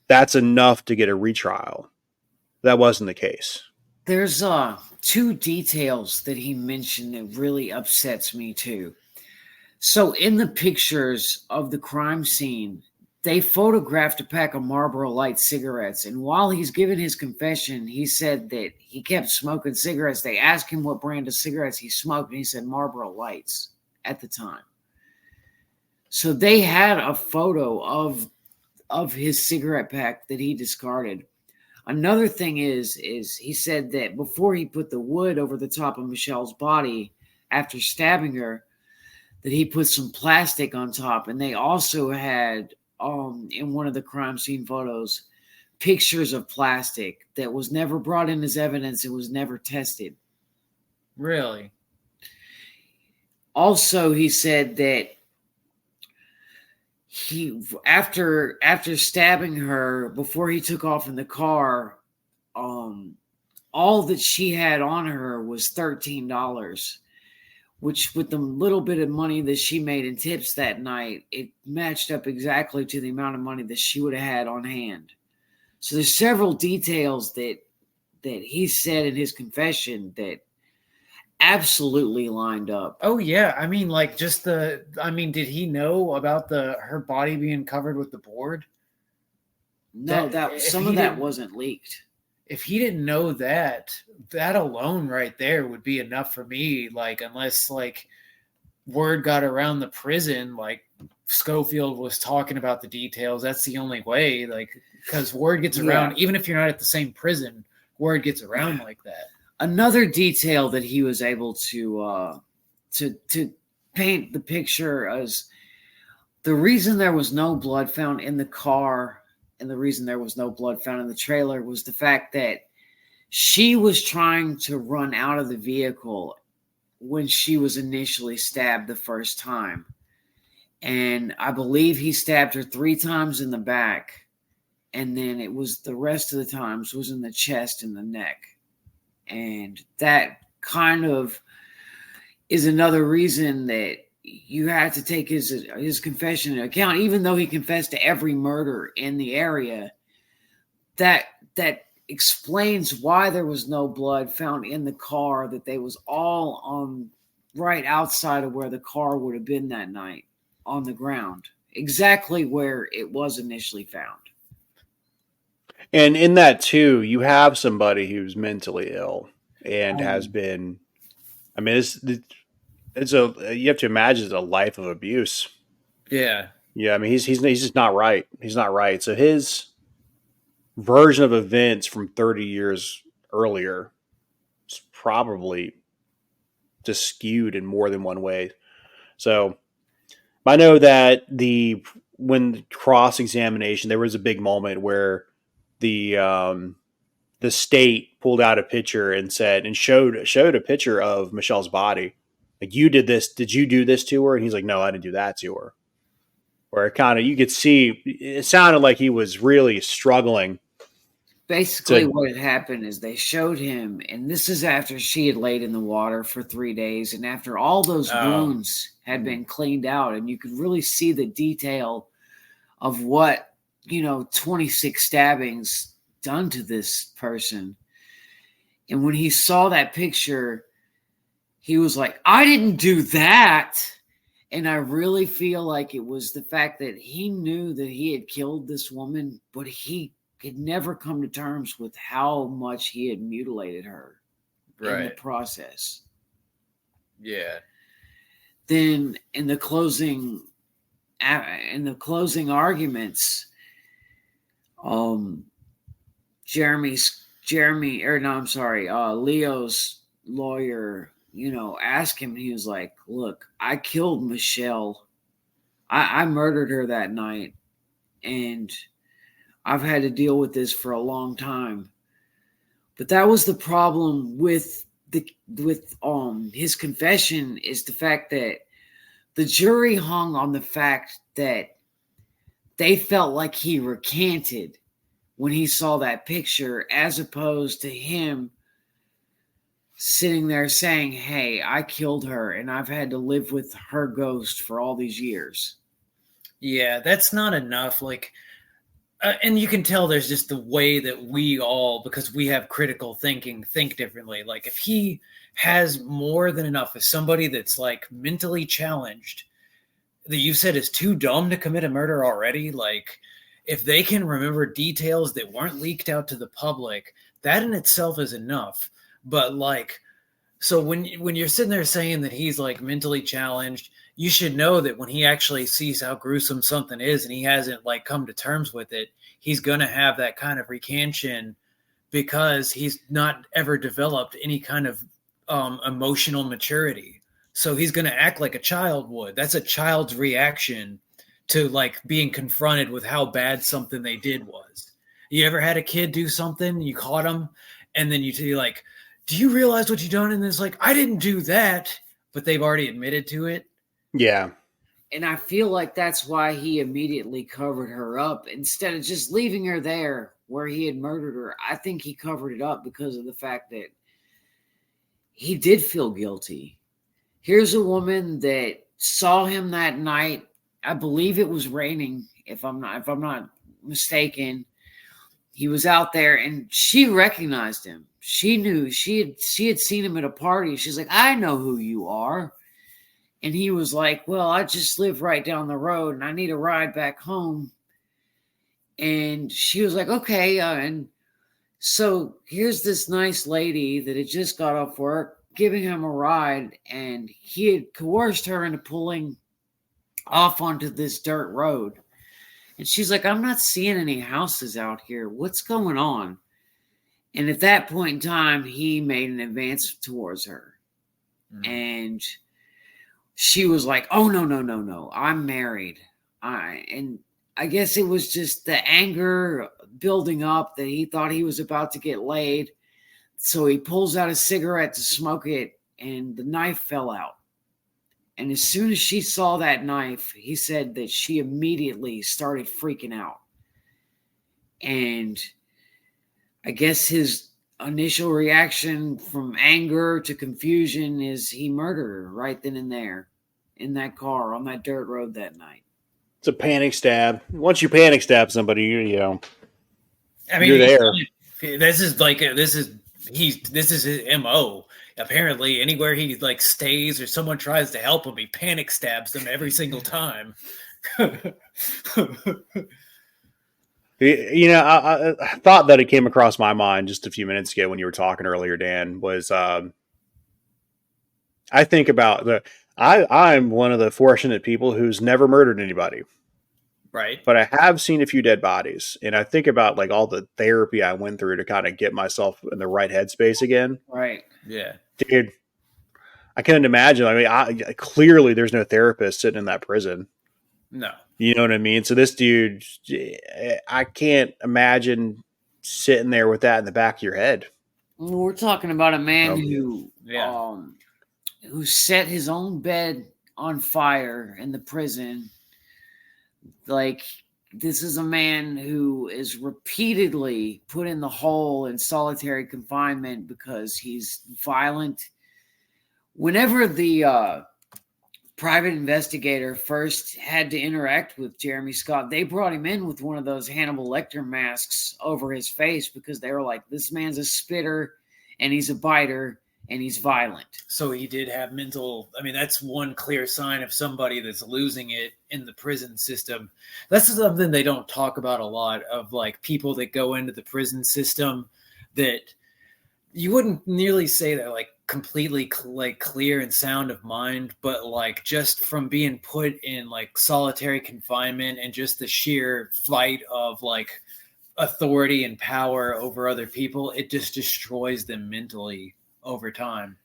That's enough to get a retrial. That wasn't the case. There's two details that he mentioned that really upsets me too. So in the pictures of the crime scene, they photographed a pack of Marlboro Light cigarettes. And while he's giving his confession, he said that he kept smoking cigarettes. They asked him what brand of cigarettes he smoked, and he said Marlboro Lights at the time. So they had a photo of his cigarette pack that he discarded. Another thing is he said that before he put the wood over the top of Michelle's body after stabbing her, that he put some plastic on top. And they also had, in one of the crime scene photos, pictures of plastic that was never brought in as evidence. It was never tested. Really? Also, he said that he after stabbing her, before he took off in the car, all that she had on her was $13, which with the little bit of money that she made in tips that night, it matched up exactly to the amount of money that she would have had on hand. So there's several details that he said in his confession that absolutely lined up. Oh yeah, I mean, like did he know about her body being covered with the board? No, that some of that wasn't leaked. If he didn't know that alone right there would be enough for me. Like, unless like word got around the prison, like Scholfield was talking about the details. That's the only way. Like, because word gets around, even if you're not at the same prison, word gets around like that. Another detail that he was able to paint the picture as the reason there was no blood found in the car and the reason there was no blood found in the trailer was the fact that she was trying to run out of the vehicle when she was initially stabbed the first time. And I believe he stabbed her 3 times in the back. And then it was the rest of the times was in the chest and the neck. And that kind of is another reason that you have to take his confession into account, even though he confessed to every murder in the area. That explains why there was no blood found in the car, that they was all on right outside of where the car would have been that night on the ground, exactly where it was initially found. And in that too, you have somebody who's mentally ill and has been. I mean, you have to imagine it's a life of abuse. Yeah. Yeah. I mean, he's just not right. He's not right. So his version of events from 30 years earlier is probably just skewed in more than one way. So I know that when cross-examination, there was a big moment where the state pulled out a picture and showed a picture of Michelle's body. Like, you did this. Did you do this to her? And he's like, no, I didn't do that to her. Or you could see, it sounded like he was really struggling. Basically, what had happened is they showed him, and this is after she had laid in the water for 3 days, and after all those wounds had been cleaned out, and you could really see the detail of what, 26 stabbings done to this person. And when he saw that picture, he was like, I didn't do that. And I really feel like it was the fact that he knew that he had killed this woman, but he could never come to terms with how much he had mutilated her in the process. Yeah. Then in the closing arguments, Leo's lawyer, asked him, and he was like, look, I killed Michelle. I murdered her that night, and I've had to deal with this for a long time. But that was the problem with his confession, is the fact that the jury hung on the fact that they felt like he recanted when he saw that picture, as opposed to him sitting there saying, hey, I killed her and I've had to live with her ghost for all these years. Yeah, that's not enough. Like, and you can tell there's just the way that we all, because we have critical thinking, think differently. Like, if he has more than enough as somebody that's like mentally challenged, that you said is too dumb to commit a murder already, like, if they can remember details that weren't leaked out to the public, that in itself is enough. But like, so when you're sitting there saying that he's like mentally challenged, you should know that when he actually sees how gruesome something is and he hasn't like come to terms with it, he's going to have that kind of recantation because he's not ever developed any kind of emotional maturity. So he's going to act like a child would. That's a child's reaction to like being confronted with how bad something they did was. You ever had a kid do something, you caught them, and then you're like, do you realize what you've done? And it's like, I didn't do that, but they've already admitted to it. Yeah. And I feel like that's why he immediately covered her up instead of just leaving her there where he had murdered her. I think he covered it up because of the fact that he did feel guilty. Here's a woman that saw him that night. I believe it was raining, if I'm not mistaken. He was out there and she recognized him. She knew she had seen him at a party. She's like, I know who you are. And he was like, well, I just live right down the road and I need a ride back home. And she was like, okay. And so here's this nice lady that had just got off work giving him a ride. And he had coerced her into pulling off onto this dirt road. And she's like, I'm not seeing any houses out here. What's going on? And at that point in time, he made an advance towards her. And she was like, oh, no. I'm married. And I guess it was just the anger building up that he thought he was about to get laid. So he pulls out a cigarette to smoke it, and the knife fell out. And as soon as she saw that knife, he said that she immediately started freaking out. And I guess his initial reaction from anger to confusion is he murdered her right then and there in that car on that dirt road that night. It's a panic stab. Once you panic stab somebody, you know, I mean, you're there. This is his MO. Apparently, anywhere he like stays or someone tries to help him, he panic stabs them every single time. You know, I thought that it came across my mind just a few minutes ago when you were talking earlier, Dan, was I think about I'm one of the fortunate people who's never murdered anybody. Right. But I have seen a few dead bodies. And I think about like all the therapy I went through to kind of get myself in the right headspace again. Right. Yeah. Dude, I couldn't imagine. I mean, clearly there's no therapist sitting in that prison. No. You know what I mean? So this dude, I can't imagine sitting there with that in the back of your head. We're talking about a man who set his own bed on fire in the prison. Like, this is a man who is repeatedly put in the hole in solitary confinement because he's violent. Whenever the private investigator first had to interact with Jeremy Scott, they brought him in with one of those Hannibal Lecter masks over his face because they were like, this man's a spitter and he's a biter and he's violent. So he did have mental, I mean, that's one clear sign of somebody that's losing it in the prison system. That's something they don't talk about a lot, of like people that go into the prison system that you wouldn't nearly say they're like completely like clear and sound of mind, but like just from being put in like solitary confinement and just the sheer fight of like authority and power over other people, it just destroys them mentally over time.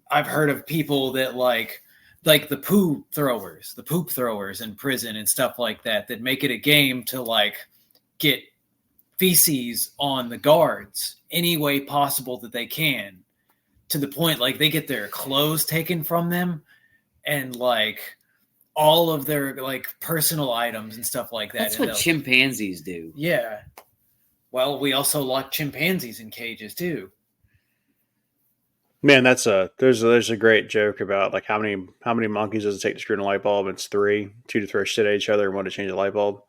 I've heard of people that like the poop throwers in prison and stuff like that make it a game to like get feces on the guards any way possible that they can, to the point like they get their clothes taken from them and like all of their like personal items and stuff like that. That's what chimpanzees do. Yeah. Well, we also lock chimpanzees in cages too. Man, there's a great joke about like how many monkeys does it take to screw in a light bulb? It's 3, 2 to throw shit at each other, and 1 to change a light bulb.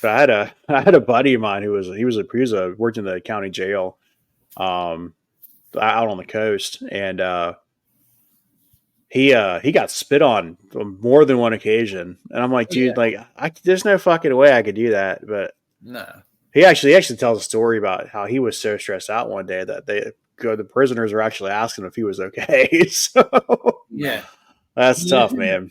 But I had a buddy of mine who was worked in the county jail, out on the coast, and he got spit on more than one occasion, and I'm like, dude, there's no fucking way I could do that. But no, he actually tells a story about how he was so stressed out one day that the prisoners were actually asking if he was okay. So yeah, that's tough, man.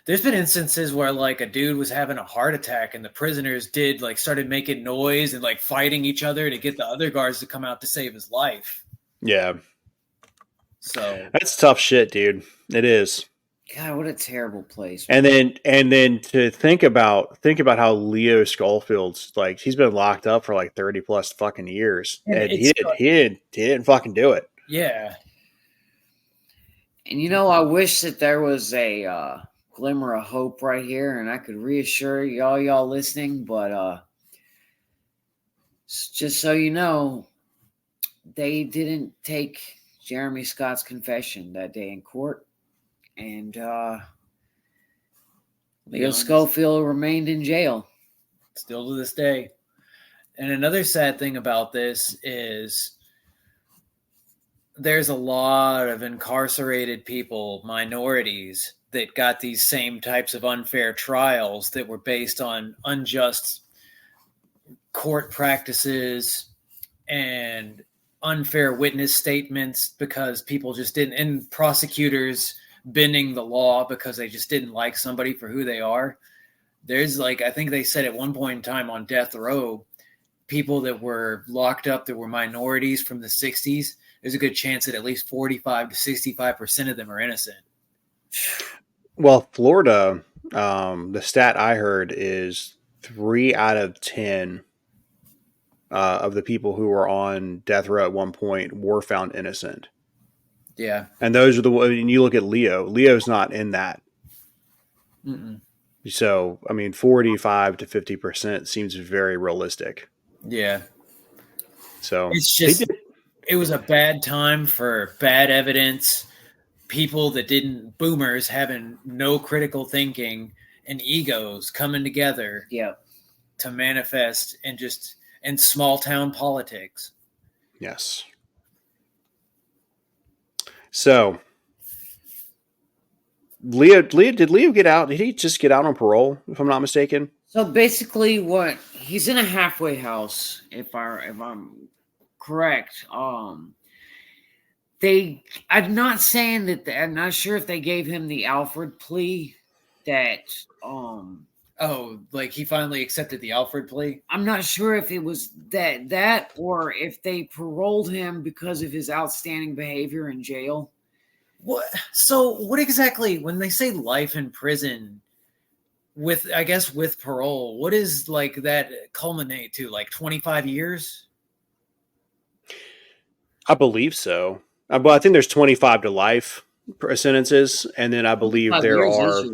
There's been instances where like a dude was having a heart attack and the prisoners started making noise and like fighting each other to get the other guards to come out to save his life. Yeah. So that's tough shit, dude. It is. God, what a terrible place. And then to think about how Leo Scholfield's like, he's been locked up for like 30 plus fucking years, and he didn't fucking do it. Yeah. And I wish that there was a glimmer of hope right here, and I could reassure y'all listening, but just so you know, they didn't take Jeremy Scott's confession that day in court, and Leo Scholfield remained in jail. Still to this day. And another sad thing about this is there's a lot of incarcerated people, minorities, that got these same types of unfair trials that were based on unjust court practices and unfair witness statements because people just didn't, and prosecutors bending the law because they just didn't like somebody for who they are. There's I think they said at one point in time on death row, people that were locked up that were minorities from the 60s, there's a good chance that at least 45 to 65% of them are innocent. Well, Florida, the stat I heard is 3 out of 10 of the people who were on death row at one point were found innocent. Yeah. And those are and you look at Leo. Leo's not in that. Mm-mm. So, 45 to 50% seems very realistic. Yeah. So it's just, it was a bad time for bad evidence. People that boomers having no critical thinking and egos coming together to manifest in small town politics. Yes. So did Leo get out? Did he just get out on parole, if I'm not mistaken? So basically he's in a halfway house, if I'm correct. I'm not saying that I'm not sure if they gave him the Alfred plea that he finally accepted the Alfred plea. I'm not sure if it was that or if they paroled him because of his outstanding behavior in jail. What exactly, when they say life in prison with parole, what is that culminate to, 25 years? I believe so. Well, I think there's 25 to life sentences, and then I believe there are.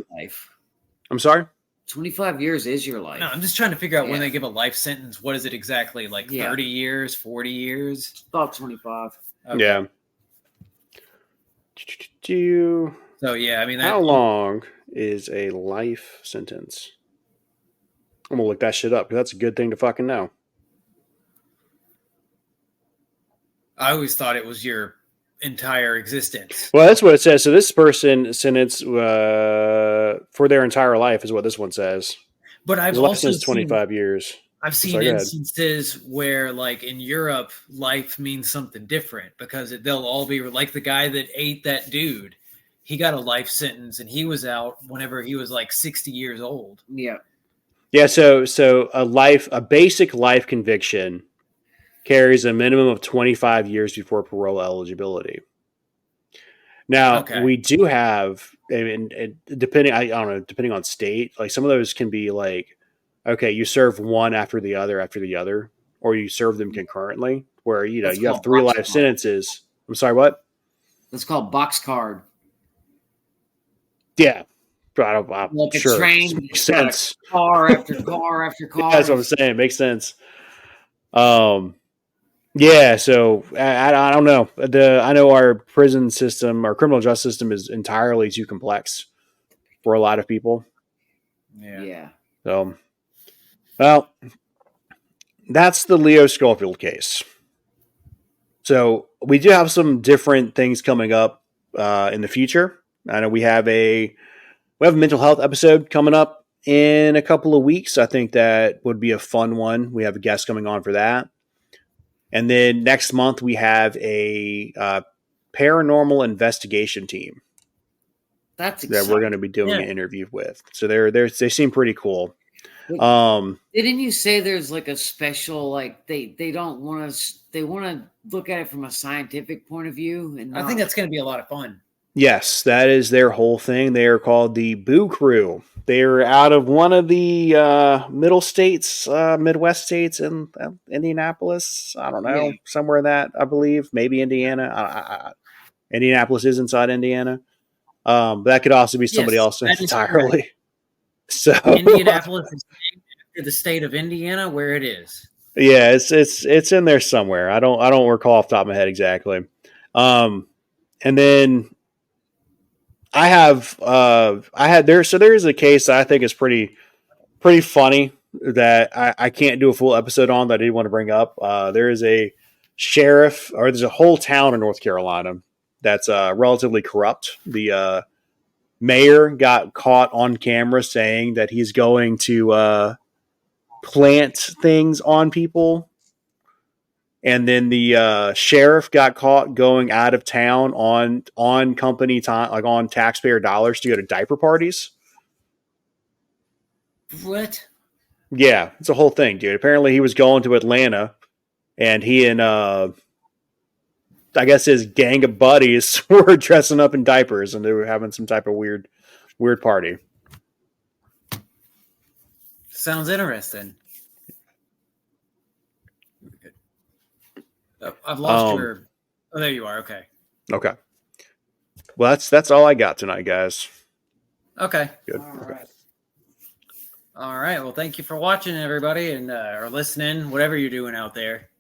I'm sorry? 25 years is your life. No, I'm just trying to figure out when they give a life sentence. What is it exactly? 30 years, 40 years? About 25. Okay. Yeah. So, how long is a life sentence? I'm going to look that shit up, because that's a good thing to fucking know. I always thought it was your entire existence. Well, that's what it says. So this person sentenced for their entire life is what this one says. But I've also seen 25 years. I've seen instances where, in Europe, life means something different because they'll all be like the guy that ate that dude. He got a life sentence and he was out whenever he was 60 years old. Yeah. Yeah. So a basic life conviction carries a minimum of 25 years before parole eligibility. Now, we do have, and depending on state, some of those can be okay, you serve one after the other, or you serve them concurrently, where, you have 3 life sentences. I'm sorry, what? That's called boxcard. Yeah. I'm Like a sure. train, Makes it's got sense. car after car after car. That's what I'm saying. Makes sense. Yeah, so I don't know. I know our prison system, our criminal justice system is entirely too complex for a lot of people. Yeah. So, well, that's the Leo Scholfield case. So we do have some different things coming up in the future. I know we have a mental health episode coming up in a couple of weeks. I think that would be a fun one. We have a guest coming on for that. And then next month we have a paranormal investigation team That's that we're going to exciting. be doing an interview with. So they seem pretty cool. Didn't you say there's like a special, like they don't want to, they want to look at it from a scientific point of view? And I think that's going to be a lot of fun. Yes, that is their whole thing. They are called the Boo Crew. They're out of one of the middle states, Midwest states in Indianapolis. I don't know, somewhere in that, I believe. Maybe Indiana. Indianapolis is inside Indiana. But that could also be somebody else entirely. So Indianapolis is the state of Indiana, where it is. Yeah, it's in there somewhere. I don't recall off the top of my head exactly. And then I had there is a case that I think is pretty funny that I can't do a full episode on that I did want to bring up. There is a sheriff, or there's a whole town in North Carolina that's relatively corrupt. The mayor got caught on camera saying that he's going to plant things on people. And then the sheriff got caught going out of town on company time, like on taxpayer dollars, to go to diaper parties. What? Yeah, it's a whole thing, dude. Apparently, he was going to Atlanta, and he and I guess his gang of buddies were dressing up in diapers, and they were having some type of weird party. Sounds interesting. I've lost your. Oh, there you are. Okay. Okay. Well, that's all I got tonight, guys. Okay. Good. All right. All right. Well, thank you for watching, everybody, and or listening, whatever you're doing out there.